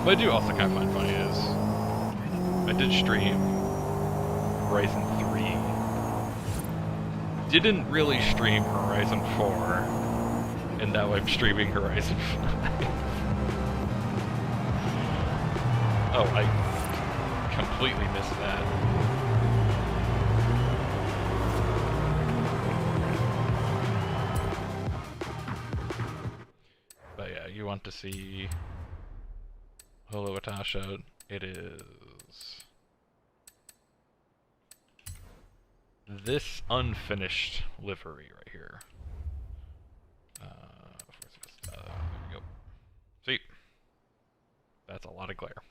What I do also kind of find funny is I did stream Horizon 3. Didn't really stream Horizon 4, and now I'm streaming Horizon 5. Oh, I completely missed that. But yeah, you want to see Holotasha, it is this unfinished livery right here. There we go. See? That's a lot of glare.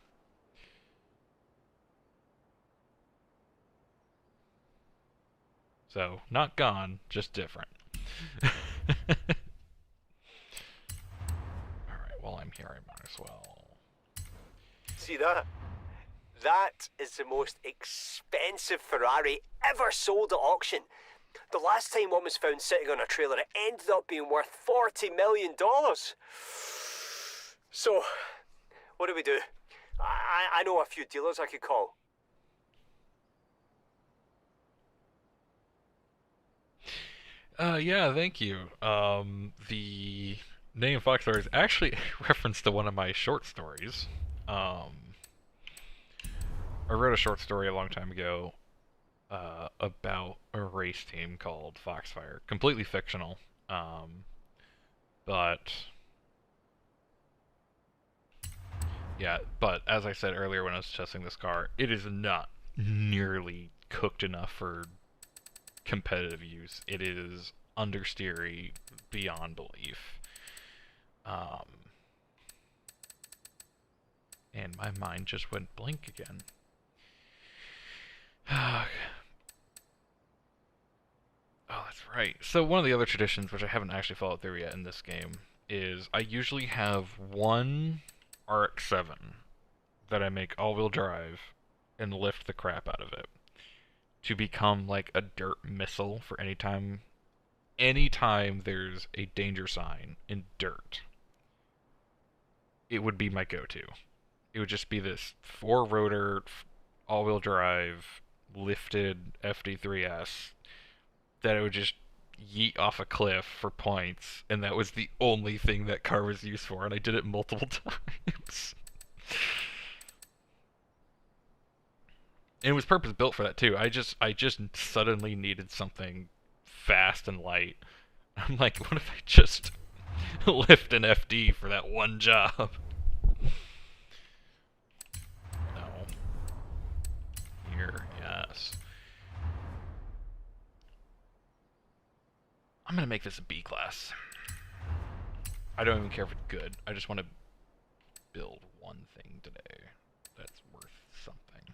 So, not gone, just different. Alright, while I'm here, I might as well. See that? That is the most expensive Ferrari ever sold at auction. The last time one was found sitting on a trailer, it ended up being worth $40 million. So, what do we do? I know a few dealers I could call. Yeah, thank you. The name Foxfire is actually a reference to one of my short stories. I wrote a short story a long time ago about a race team called Foxfire. Completely fictional. But yeah, but as I said earlier when I was testing this car, it is not nearly cooked enough for competitive use. It is understeery beyond belief. And my mind just went blank again. Oh, that's right. So one of the other traditions, which I haven't actually followed through yet in this game, is I usually have one RX-7 that I make all-wheel drive and lift the crap out of it to become like a dirt missile for anytime there's a danger sign in dirt. It would be my go-to. It would just be this four-rotor, all-wheel drive, lifted FD3S that it would just yeet off a cliff for points, and that was the only thing that car was used for, and I did it multiple times. And it was purpose built for that too. I just suddenly needed something fast and light. I'm like, what if I just lift an FD for that one job? No. Here, yes. I'm gonna make this a B class. I don't even care if it's good. I just want to build one thing today that's worth something.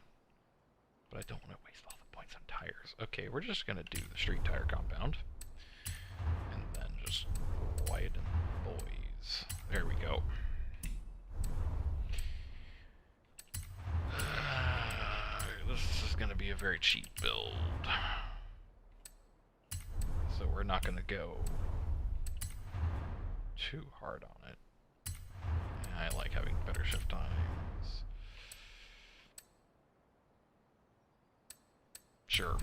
But I don't want to waste all the points on tires. Okay, we're just gonna do the street tire compound. And then just widen the boys. There we go. This is gonna be a very cheap build. So we're not gonna go too hard on it. I like having better shift times. Sure.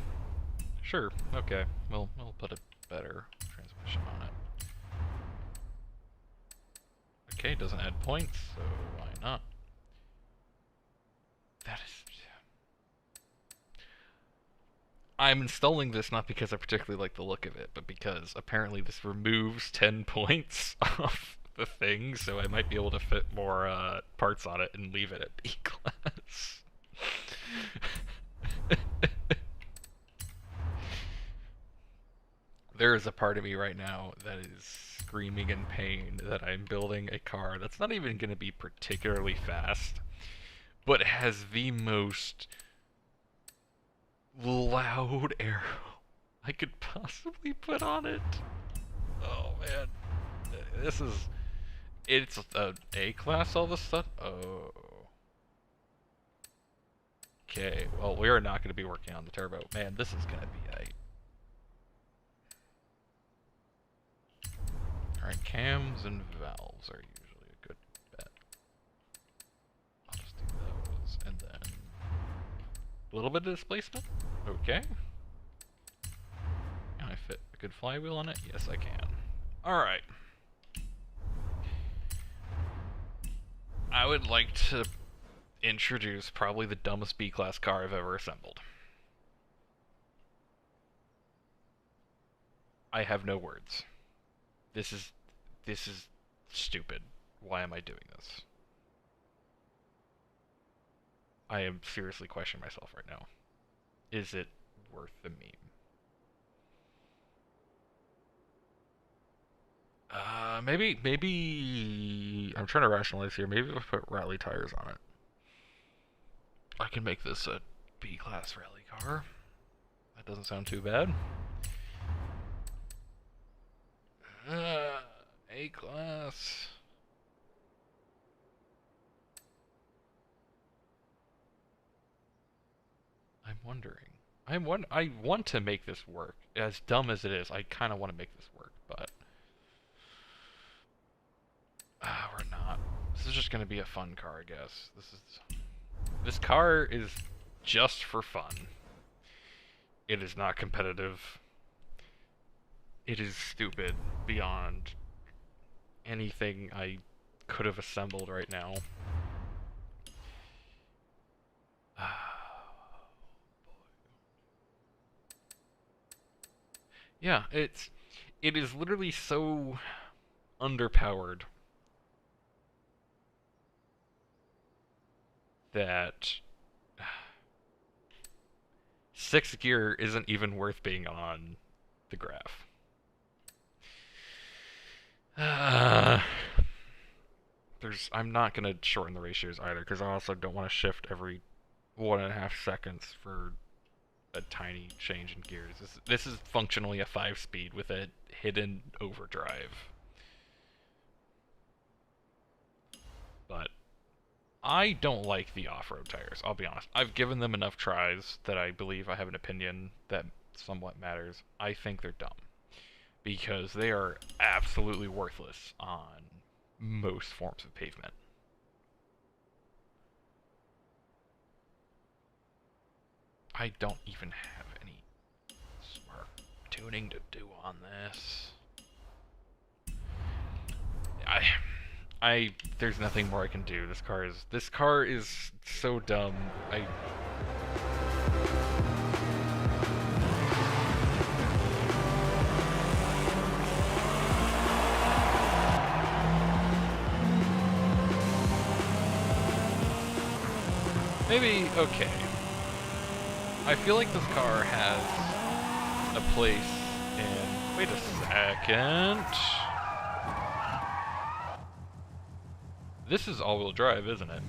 Sure, okay. We'll put a better transmission on it. Okay, doesn't add points, so why not? That is... I'm installing this not because I particularly like the look of it, but because apparently this removes 10 points off the thing, so I might be able to fit more parts on it and leave it at B class. There is a part of me right now that is screaming in pain that I'm building a car that's not even going to be particularly fast, but has the most loud arrow I could possibly put on it. Oh man, this is... It's A class all of a sudden? Oh. Okay, well we are not going to be working on the turbo. Man, this is going to be a... Alright, cams and valves are usually a good bet. I'll just do those, and then a little bit of displacement. Okay. Can I fit a good flywheel on it? Yes, I can. Alright. I would like to introduce probably the dumbest B-class car I've ever assembled. I have no words. This is stupid. Why am I doing this? I am seriously questioning myself right now. Is it worth the meme? Maybe I'm trying to rationalize here. Maybe if I put rally tires on it, I can make this a B-class rally car. That doesn't sound too bad. A-class. I'm wondering. I want to make this work. As dumb as it is, I kind of want to make this work, but we're not. This is just going to be a fun car, I guess. This car is just for fun. It is not competitive. It is stupid beyond anything I could have assembled right now. Yeah, it is literally so underpowered that 6th gear isn't even worth being on the graph. I'm not gonna shorten the ratios either, because I also don't want to shift every 1.5 seconds for a tiny change in gears. This is functionally a 5-speed with a hidden overdrive. But I don't like the off-road tires, I'll be honest. I've given them enough tries that I believe I have an opinion that somewhat matters. I think they're dumb. Because they are absolutely worthless on most forms of pavement. I don't even have any smart tuning to do on this. There's nothing more I can do. This car is so dumb. Maybe, okay. I feel like this car has a place in... Wait a second. This is all-wheel drive, isn't it?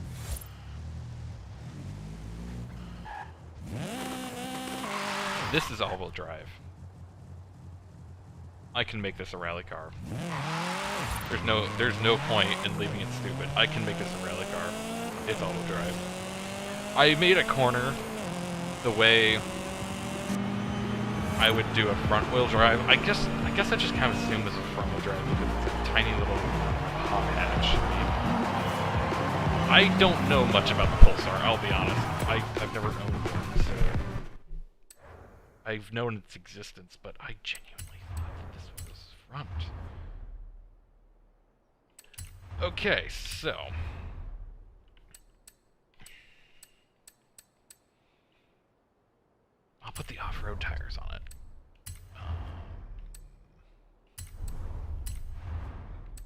This is all-wheel drive. I can make this a rally car. There's no point in leaving it stupid. I can make this a rally car. It's all-wheel drive. I made a corner the way I would do a front-wheel drive. I guess I just kind of assumed this was front-wheel drive because it's a tiny little hot hatch. I don't know much about the Pulsar, I'll be honest. I've never owned one, so... I've known its existence, but I genuinely thought that this was front. Okay, so... I'll put the off-road tires on it.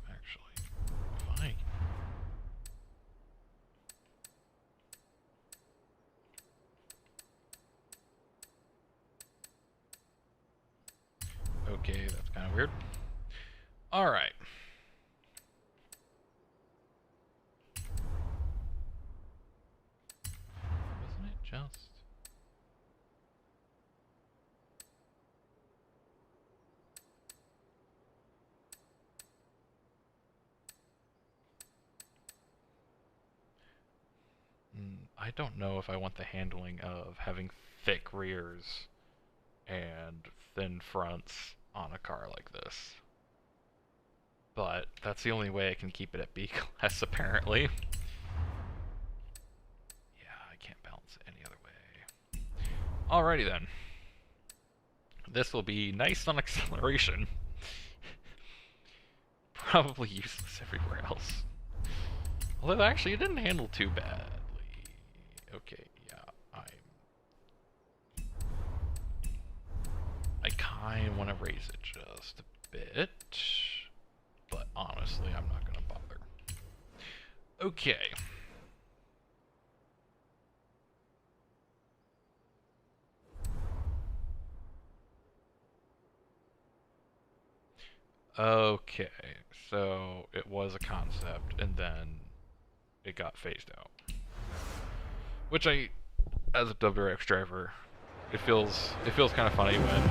Actually, fine. Okay, that's kind of weird. Alright. Wasn't it just... I don't know if I want the handling of having thick rears and thin fronts on a car like this. But that's the only way I can keep it at B class, apparently. Yeah, I can't balance it any other way. Alrighty then. This will be nice on acceleration. Probably useless everywhere else. Although actually it didn't handle too badly. Okay, yeah, I kind of want to raise it just a bit, but honestly, I'm not going to bother. Okay. Okay, so it was a concept, and then it got phased out. Which as a WRX driver, it feels kind of funny when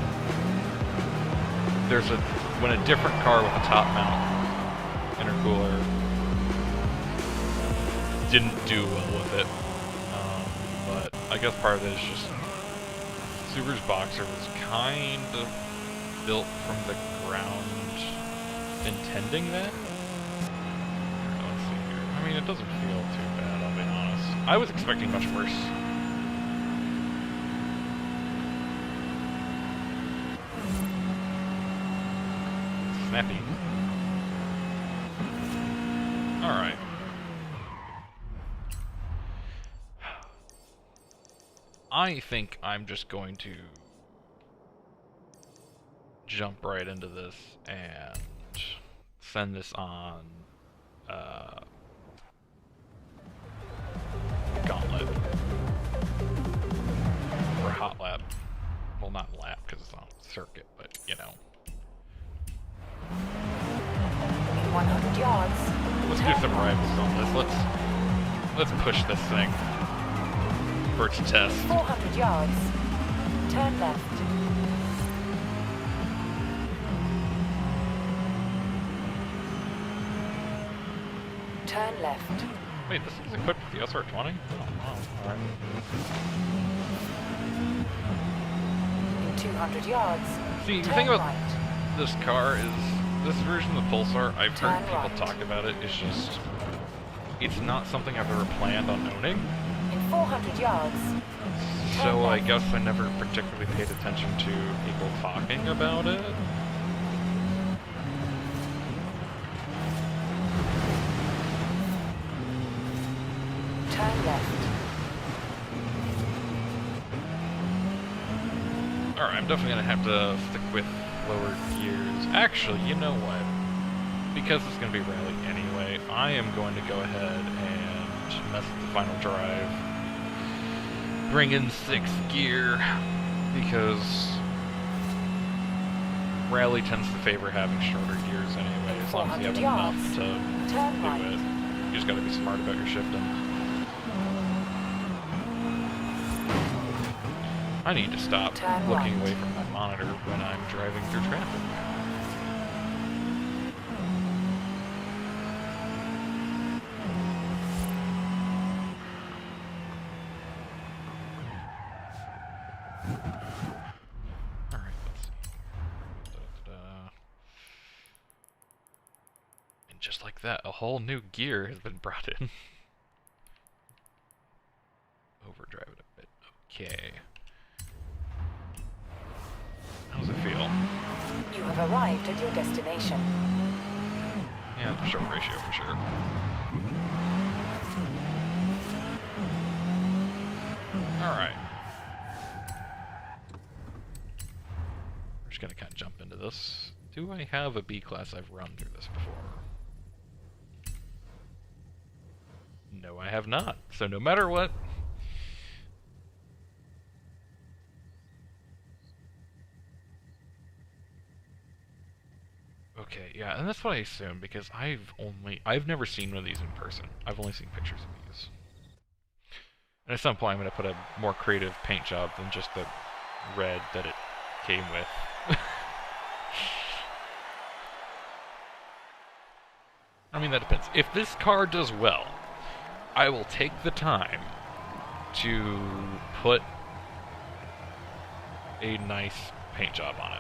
when a different car with a top mount intercooler didn't do well with it. But I guess part of it is just Subaru's Boxer was kind of built from the ground intending that. Let's see here. I mean, it doesn't feel too bad, I'll be honest. I was expecting much worse. Snappy. Alright. I think I'm just going to jump right into this and send this on Gauntlet or Hot Lap. Well, not lap because it's on circuit, but you know. 100 yards. Let's do some rivals on this. Let's push this thing for its test. 400 yards. Turn left. Turn left. Wait, this is equipped with the SR20? Oh, wow. Alright. In 200 yards. See, the turn thing about right. this car is, this version of the Pulsar, I've heard Turn people right. talk about it, it's just, it's not something I've ever planned on owning. In 400 yards. So I guess I never particularly paid attention to people talking about it. Turn left. Alright, I'm definitely gonna have to stick with lower gears. Actually, you know what? Because it's gonna be rally anyway, I am going to go ahead and mess with the final drive. Bring in 6th gear, because rally tends to favor having shorter gears anyway, as long as you have 400 enough yards. to Turn do right. it. You just gotta be smart about your shifting. I need to stop Turn looking right. away from my monitor when I'm driving through traffic. Alright, let's see. Da-da-da. And just like that, a whole new gear has been brought in. Overdrive it a bit. Okay. How does it feel? You have arrived at your destination. Yeah, short ratio for sure. Alright. We're just gonna kind of jump into this. Do I have a B class I've run through this before? No, I have not. So no matter what... Okay, yeah, and that's what I assume, because I've never seen one of these in person. I've only seen pictures of these. And at some point I'm going to put a more creative paint job than just the red that it came with. I mean, that depends. If this car does well, I will take the time to put a nice paint job on it.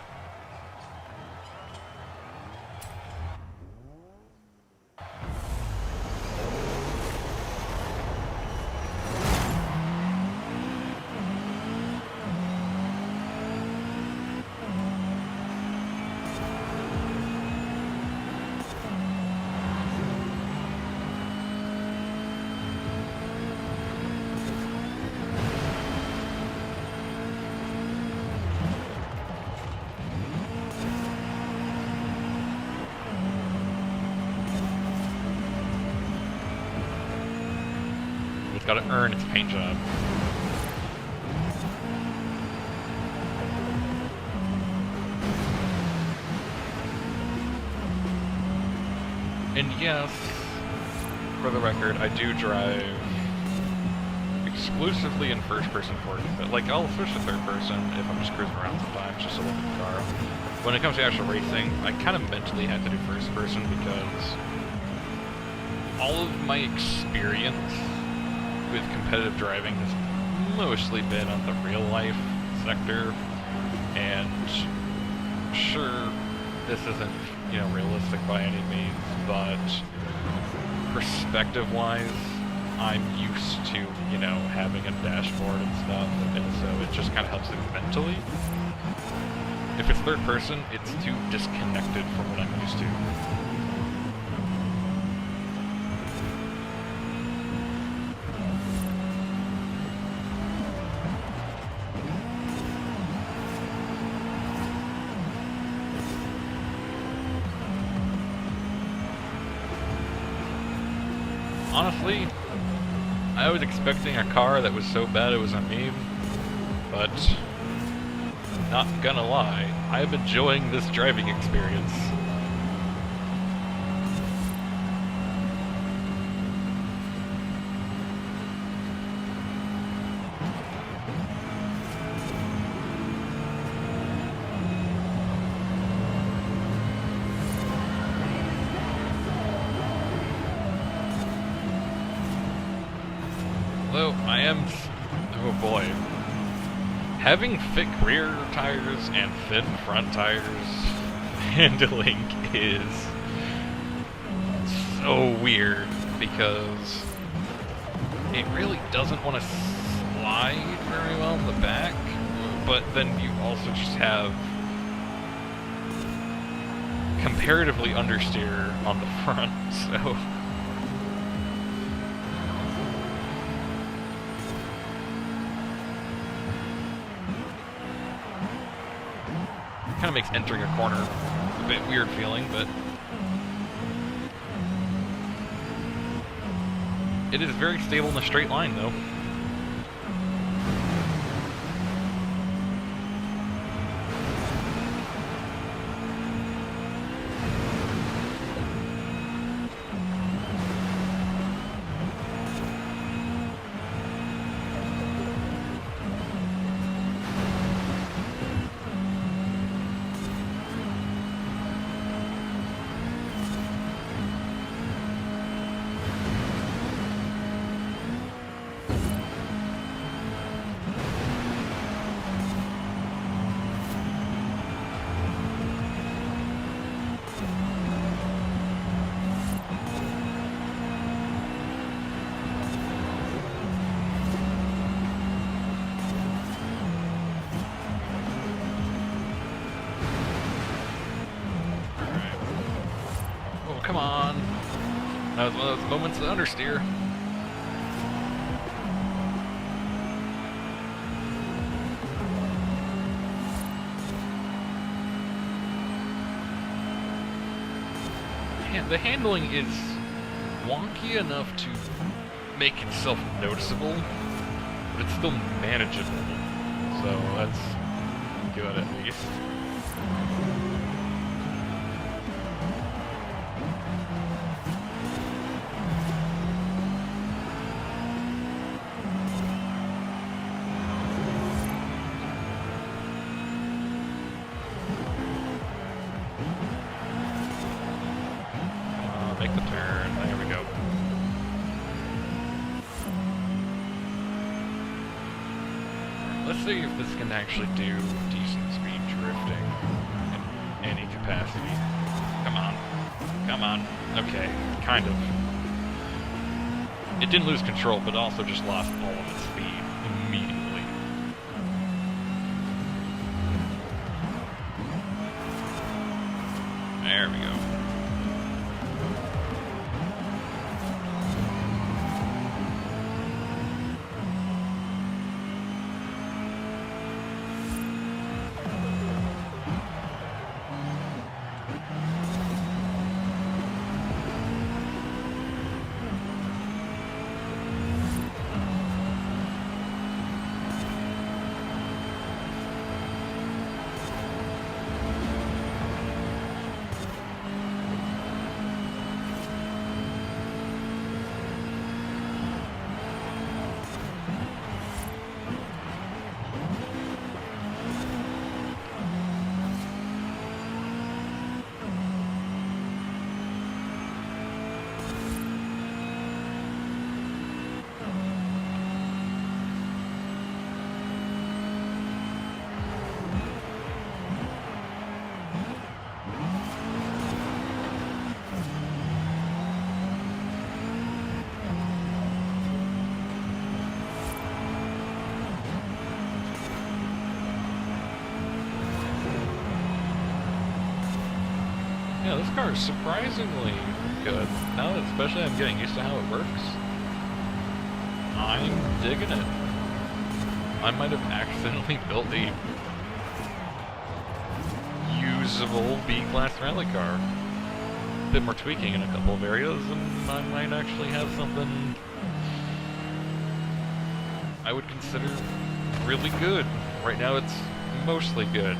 It's got to earn its paint job. And yes, for the record, I do drive exclusively in first-person Forza, but like I'll switch to third-person if I'm just cruising around sometimes, just to look at the car. When it comes to actual racing, I kind of mentally have to do first-person because all of my experience with competitive driving has mostly been on the real-life sector, and sure, this isn't, you know, realistic by any means, but perspective-wise, I'm used to, you know, having a dashboard and stuff, and so it just kind of helps me mentally. If it's third person, it's too disconnected from what I'm used to. Honestly, I was expecting a car that was so bad it was a meme, but not gonna lie, I'm enjoying this driving experience. Though I am, oh boy, having thick rear tires and thin front tires handling is so weird because it really doesn't want to slide very well in the back, but then you also just have comparatively understeer on the front, so kind of makes entering a corner a bit weird feeling, but it is very stable in a straight line, though. Come on. That was one of those moments of understeer. The handling is wonky enough to make itself noticeable, but it's still manageable. So that's good at least. Make the turn. There we go. Let's see if this can actually do decent speed drifting in any capacity. Come on. Come on. Okay, kind of. It didn't lose control, but also just lost all of its speed immediately. There we go. Yeah, this car is surprisingly good. Now that especially I'm getting used to how it works, I'm digging it. I might have accidentally built a usable B-Class rally car. A bit more tweaking in a couple of areas, and I might actually have something I would consider really good. Right now it's mostly good.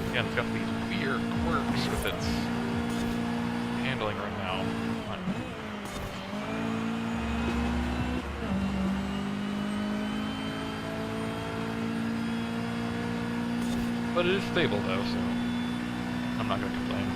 Again, it's got these weird quirks with its handling right now. But it is stable though, so I'm not going to complain.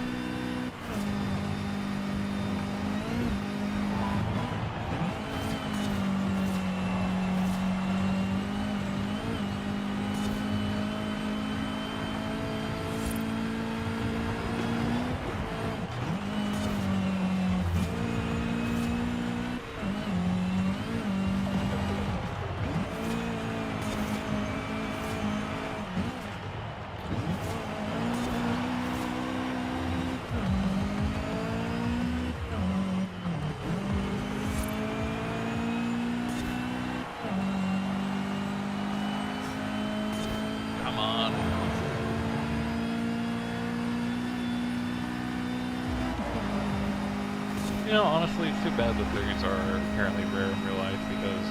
You know, honestly, it's too bad that these are apparently rare in real life because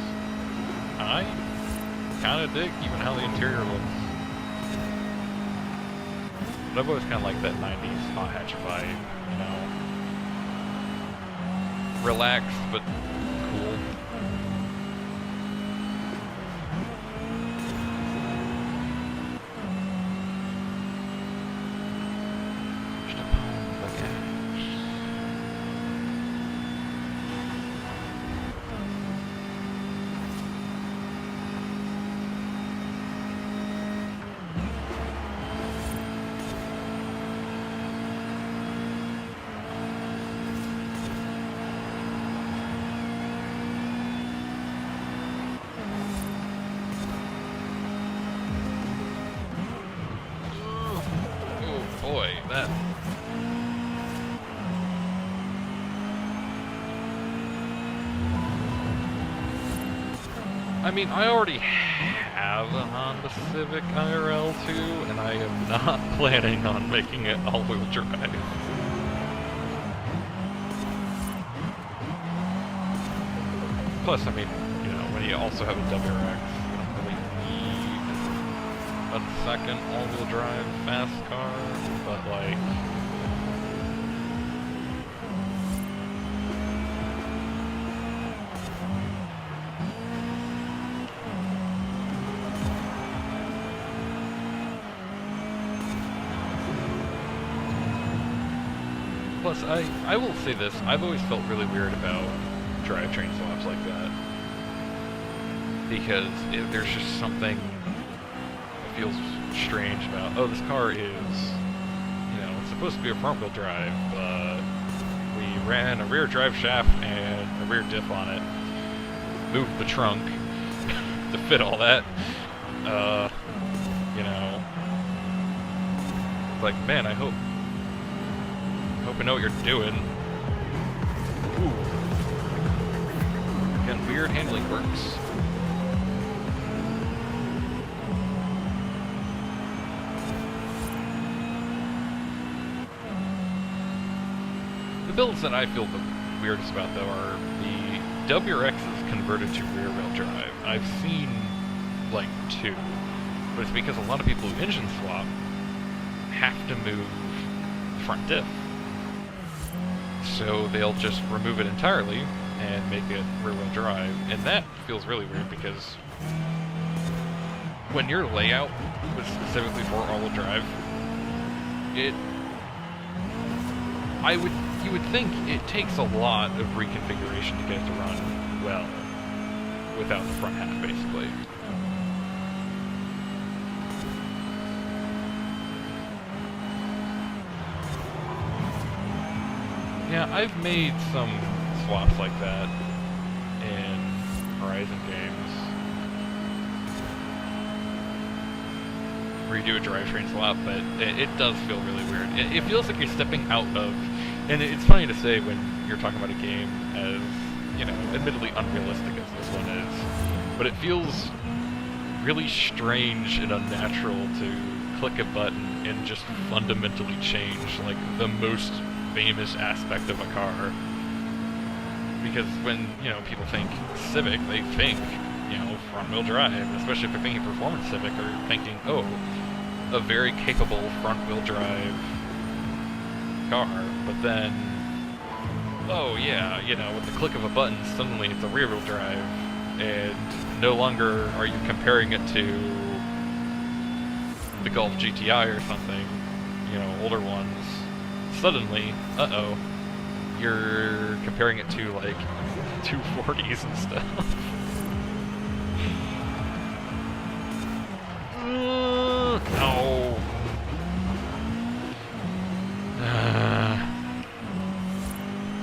I kind of dig even how the interior looks. But I've always kind of liked that 90s hot hatch vibe, you know? Relaxed, but cool. Boy, that... I mean, I already have a Honda Civic IRL too, and I am not planning on making it all-wheel drive. Plus, I mean, you know, when you also have a WRX, you don't really need a second all-wheel drive fast car, but like... Plus, I will say this, I've always felt really weird about drivetrain swaps like that. Because there's just something that feels strange about, oh, this car is, you know, it's supposed to be a front-wheel drive, but we ran a rear drive shaft and a rear diff on it, moved the trunk to fit all that, you know, like, man, I hope I know what you're doing. Ooh. Again, weird handling quirks. The builds that I feel the weirdest about, though, are the WRXs converted to rear-wheel drive. I've seen, like, 2. But it's because a lot of people who engine swap have to move the front diff. So they'll just remove it entirely and make it rear-wheel drive. And that feels really weird because when your layout was specifically for all-wheel drive, you would think it takes a lot of reconfiguration to get it to run well without the front half, basically. Yeah, I've made some swaps like that in Horizon games. Where you do a drivetrain swap, but it does feel really weird. It feels like you're stepping out of... And it's funny to say when you're talking about a game as, you know, admittedly unrealistic as this one is, but it feels really strange and unnatural to click a button and just fundamentally change, like, the most famous aspect of a car. Because when, you know, people think Civic, they think, you know, front-wheel drive, especially if they're thinking performance Civic, or thinking, oh, a very capable front-wheel drive car. But then, oh yeah, you know, with the click of a button, suddenly it's a rear-wheel drive, and no longer are you comparing it to the Golf GTI or something, you know, older ones. Suddenly, uh-oh, you're comparing it to, like, 240s and stuff. No.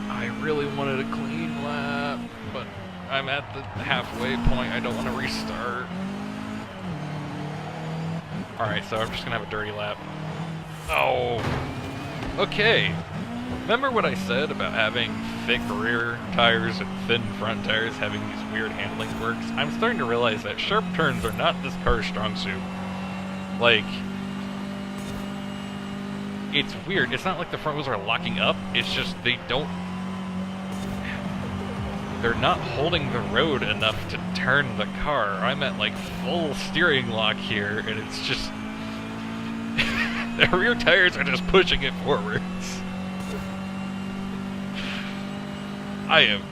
I really wanted a clean lap, but I'm at the halfway point. I don't want to restart. Alright, so I'm just gonna have a dirty lap. Oh. Okay. Remember what I said about having thick rear tires and thin front tires having these weird handling quirks? I'm starting to realize that sharp turns are not this car's strong suit. Like, it's weird. It's not like the front wheels are locking up. It's just they don't they're not holding the road enough to turn the car. I'm at like full steering lock here, and it's just the rear tires are just pushing it forwards. I am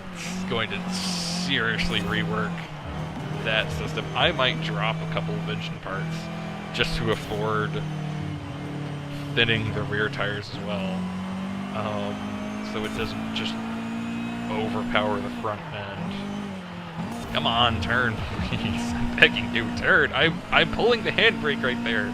going to seriously rework that system. I might drop a couple of engine parts just to afford thinning the rear tires as well, so it doesn't just overpower the front end. Come on, turn, please. I'm begging you, turn. I'm pulling the handbrake right there.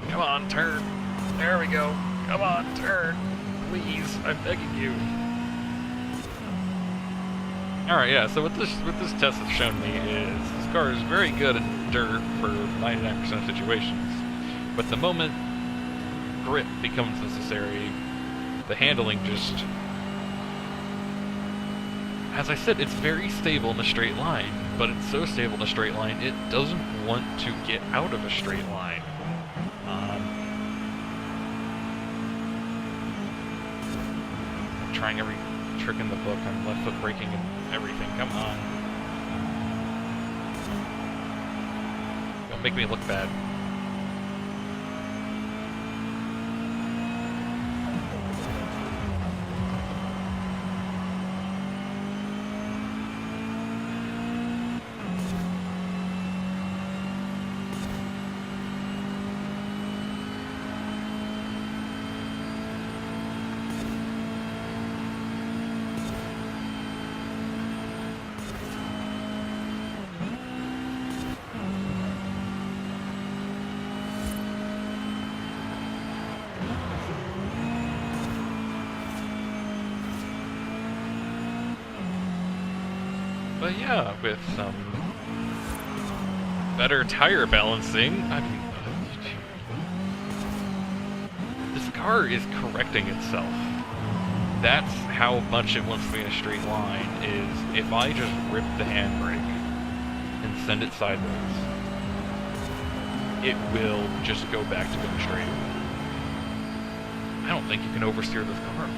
Come on, turn. There we go. Come on, turn. Please, I'm begging you. Alright, yeah, so what this test has shown me is this car is very good in dirt for 99% of situations. But the moment grip becomes necessary, the handling just... As I said, it's very stable in a straight line, but it's so stable in a straight line, it doesn't want to get out of a straight line. Trying every trick in the book. I'm left foot braking and everything. Come on. Don't make me look bad. But yeah, with some better tire balancing, I mean, this car is correcting itself. That's how much it wants to be in a straight line, is if I just rip the handbrake and send it sideways, it will just go back to going straight. I don't think you can oversteer this car.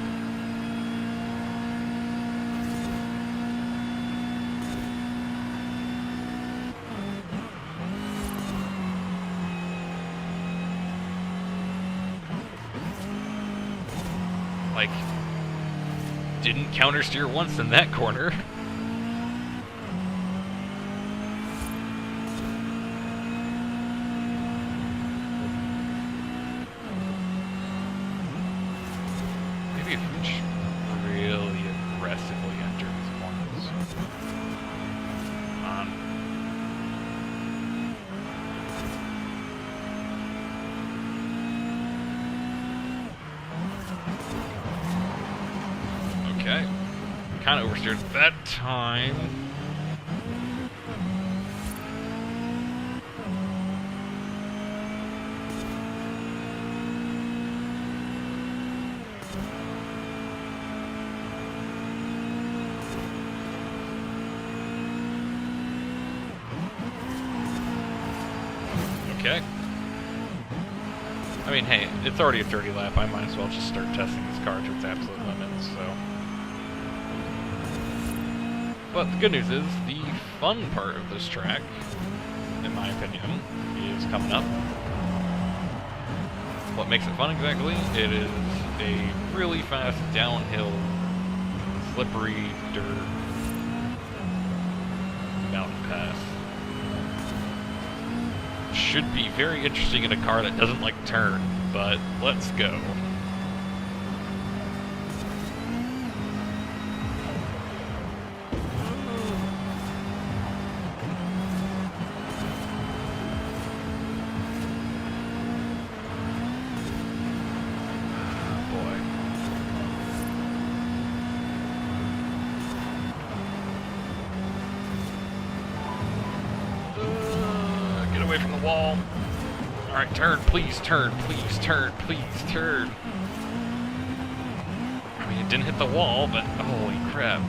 Like, didn't countersteer once in that corner. Maybe if we just really aggressively enter these corners. Okay. Kind of oversteered that time. Okay. I mean, hey, it's already a dirty lap. I might as well just start testing this car to its absolute limits, so... But the good news is, the fun part of this track, in my opinion, is coming up. What makes it fun exactly? It is a really fast downhill, slippery dirt mountain pass. Should be very interesting in a car that doesn't like to turn, but let's go. wall. Alright, turn, please turn, please turn, please turn. I mean, it didn't hit the wall, but holy crap.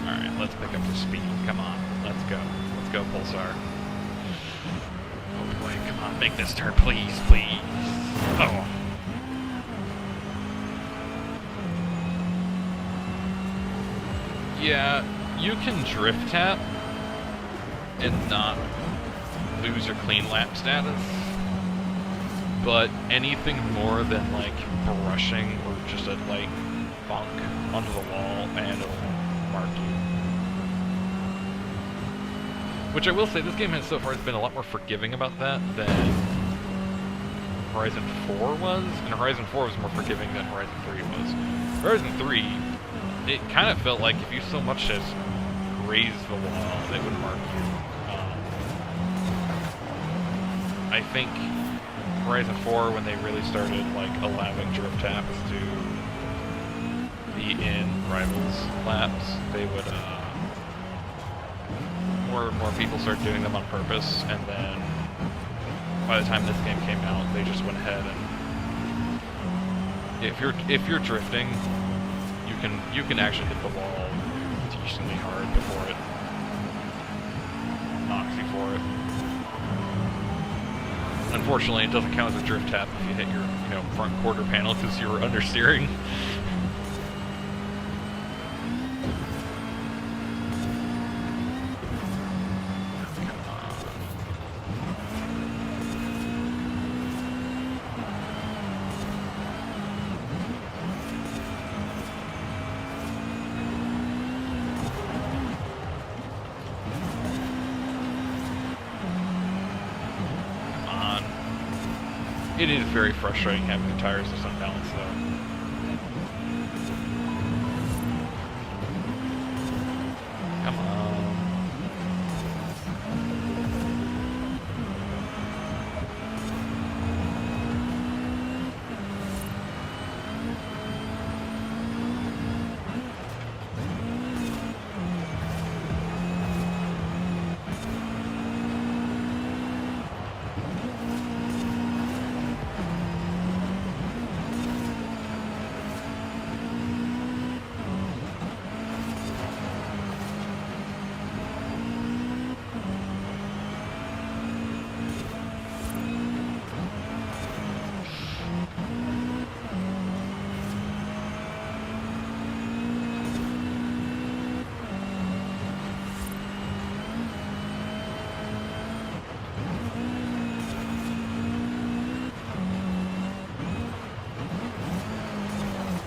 Alright, let's pick up the speed. Come on, let's go. Let's go, Pulsar. Oh boy, come on, make this turn, please, please. Oh. Yeah, you can drift tap and not lose your clean lap status, but anything more than like brushing or just a light bonk onto the wall and it'll mark you. Which I will say, this game has so far been a lot more forgiving about that than Horizon 4 was, and Horizon 4 was more forgiving than Horizon 3 was. Horizon 3, it kind of felt like if you so much as grazed the wall, they would mark you. I think Horizon 4, when they really started like allowing drift taps to be in rivals laps, they would more and more people started doing them on purpose, and then by the time this game came out, they just went ahead and if you're drifting, you can actually hit the wall decently hard before it knocks you for it. Unfortunately, it doesn't count as a drift tap if you hit your front quarter panel because you were understeering. It is very frustrating having the tires this unbalanced, though. Come on.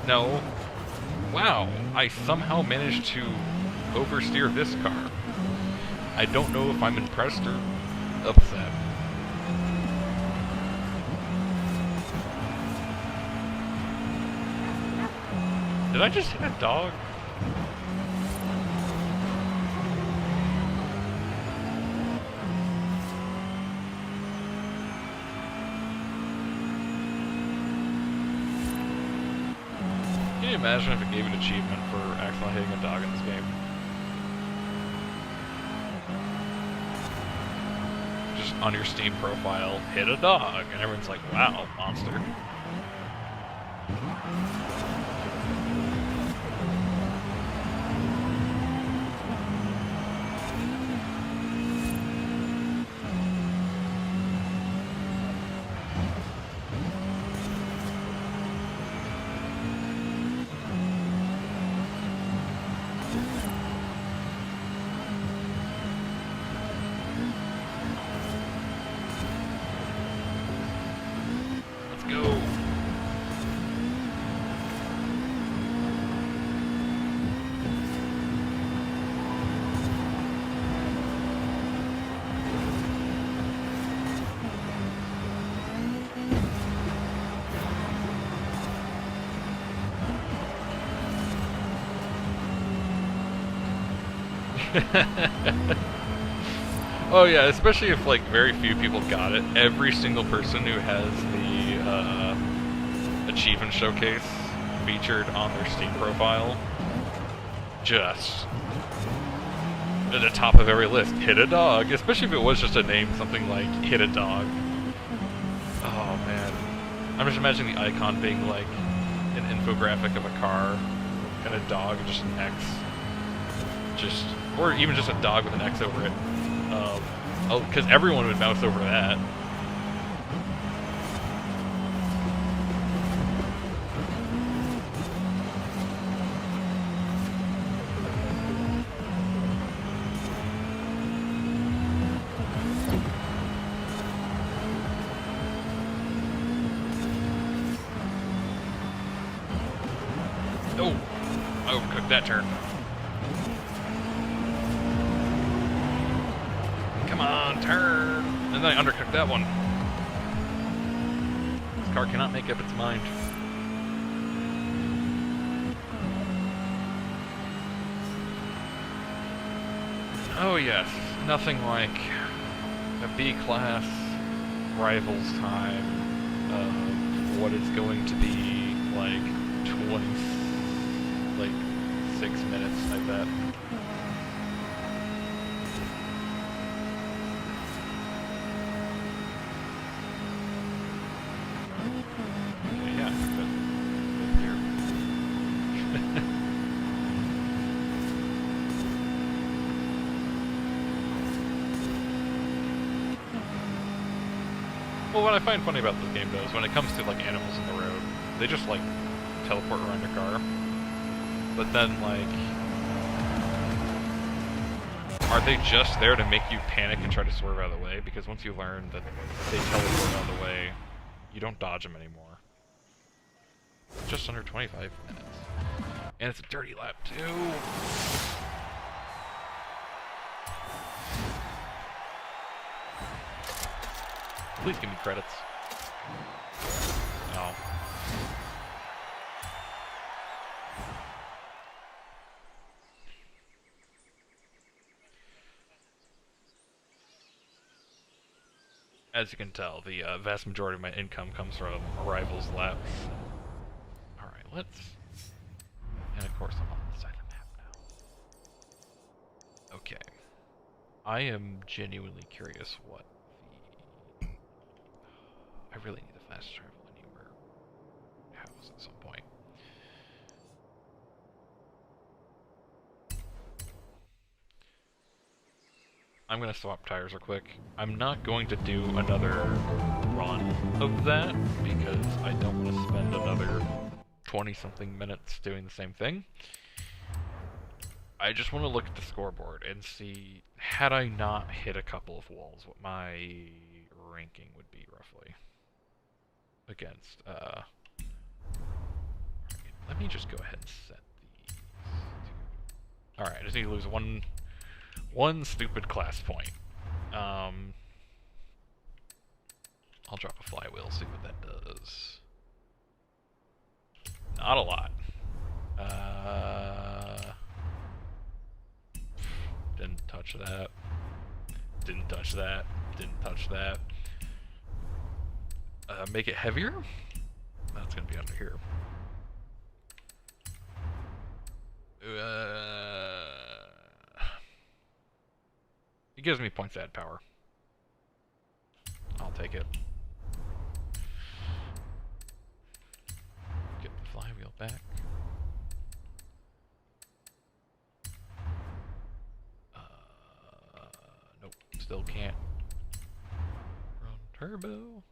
No. Wow, I somehow managed to oversteer this car. I don't know if I'm impressed or upset. Did I just hit a dog? Can you imagine if it gave an achievement for accidentally hitting a dog in this game? Just on your Steam profile, hit a dog, and everyone's like, wow, monster. Oh yeah, especially if like very few people got it. Every single person who has the achievement showcase featured on their Steam profile, just at the top of every list. Hit a dog, especially if it was just a name, something like Hit a Dog. Oh man, I'm just imagining the icon being like an infographic of a car and a dog, just an X, or even just a dog with an X over it. Oh, because everyone would mouse over that. Oh, I overcooked that turn. Come on, turn! And then I undercooked that one. This car cannot make up its mind. Oh yes, nothing like a B-class Rivals time of what it's going to be like 6 minutes, I bet. Okay, yeah, good here. Well, what I find funny about this game, though, is when it comes to, like, animals in the road, they just, like, teleport around your car. But then, like, are they just there to make you panic and try to swerve out of the way? Because once you learn that they teleport out of the way, you don't dodge them anymore. Just under 25 minutes. And it's a dirty lap, too! Please give me credits. No. As you can tell, the vast majority of my income comes from Arrivals laps. Alright, let's... And of course I'm on the side of the map now. Okay. I am genuinely curious what the... I really need a fast travel anywhere house at some point. I'm gonna swap tires real quick. I'm not going to do another run of that because I don't want to spend another 20-something minutes doing the same thing. I just want to look at the scoreboard and see, had I not hit a couple of walls, what my ranking would be roughly against, let me just go ahead and set these. Alright, I just need to lose one stupid class point. I'll drop a flywheel, see what that does. Not a lot. Didn't touch that. Didn't touch that. Didn't touch that. Make it heavier? That's gonna be under here. It gives me points to add power. I'll take it. Get the flywheel back. Nope, still can't. Run turbo.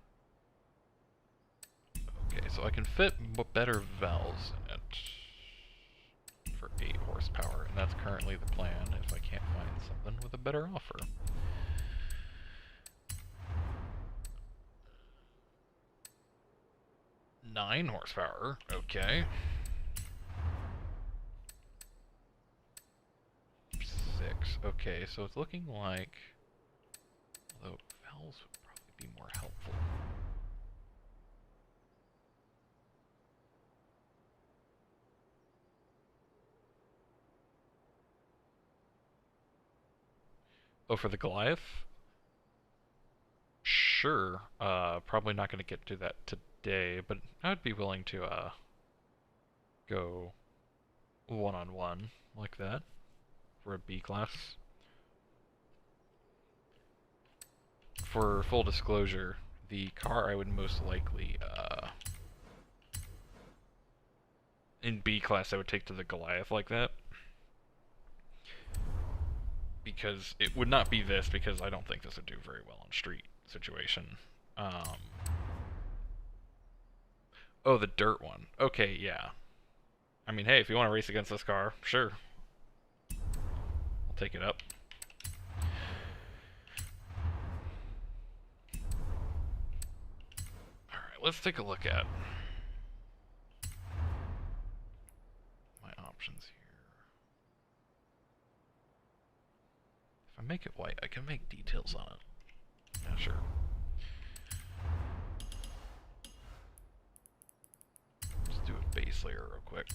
Okay, so I can fit better valves in it for 8 horsepower, and that's currently the plan if I can't find something with a better offer. Nine horsepower, okay. 6, okay, so it's looking like, although valves would probably be more helpful. Oh, for the Goliath? Sure. Probably not going to get to that today, but I would be willing to go one-on-one like that for a B class. For full disclosure, the car I would most likely, in B class I would take to the Goliath like that. Because it would not be this, because I don't think this would do very well in street situation. Oh, the dirt one. Okay, yeah. I mean, hey, if you want to race against this car, sure. I'll take it up. Alright, let's take a look at my options here. If I make it white, I can make details on it. Yeah, sure. Let's do a base layer real quick.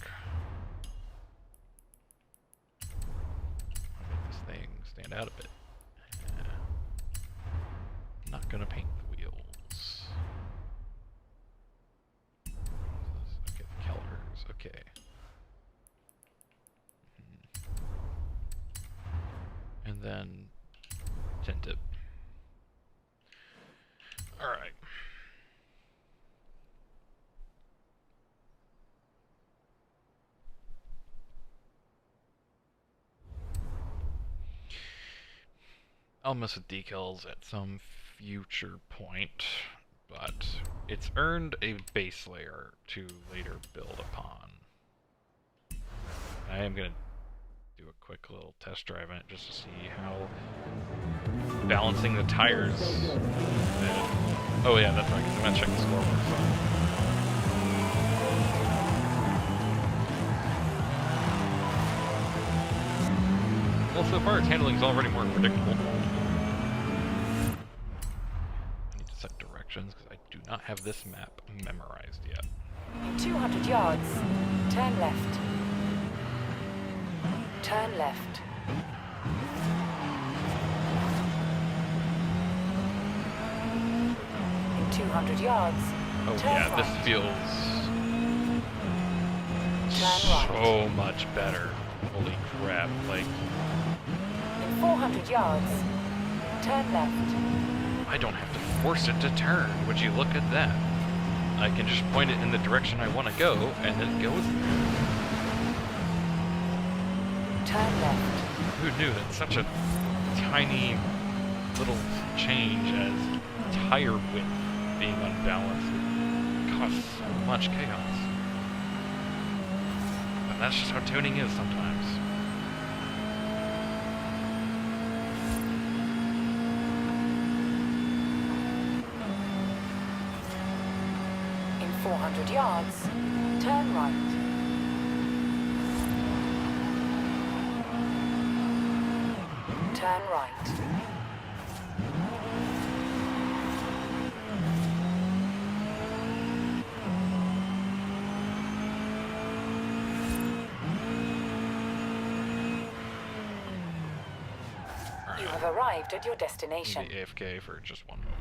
Make this thing stand out a bit. I'm not gonna paint the wheels. Okay, the calipers. Okay. And then tint it. Alright. I'll mess with decals at some future point, but it's earned a base layer to later build upon. I am going to do a quick little test drive in it just to see how balancing the tires. Oh yeah, that's right, 'cause I'm going to check the scoreboard. Well, so far its handling is already more predictable. I need to set directions because I do not have this map memorized yet. In 200 yards, turn left. Turn left. In 200 yards, Oh turn yeah, right. this feels Turn right. so much better. Holy crap, like, In 400 yards, turn left. I don't have to force it to turn. Would you look at that? I can just point it in the direction I want to go, and it goes there. Turn left. Who knew that such a tiny little change as tire width being unbalanced would cause so much chaos? But that's just how tuning is sometimes. In 400 yards, turn right. Turn right. You have arrived at your destination. Be AFK for just one moment.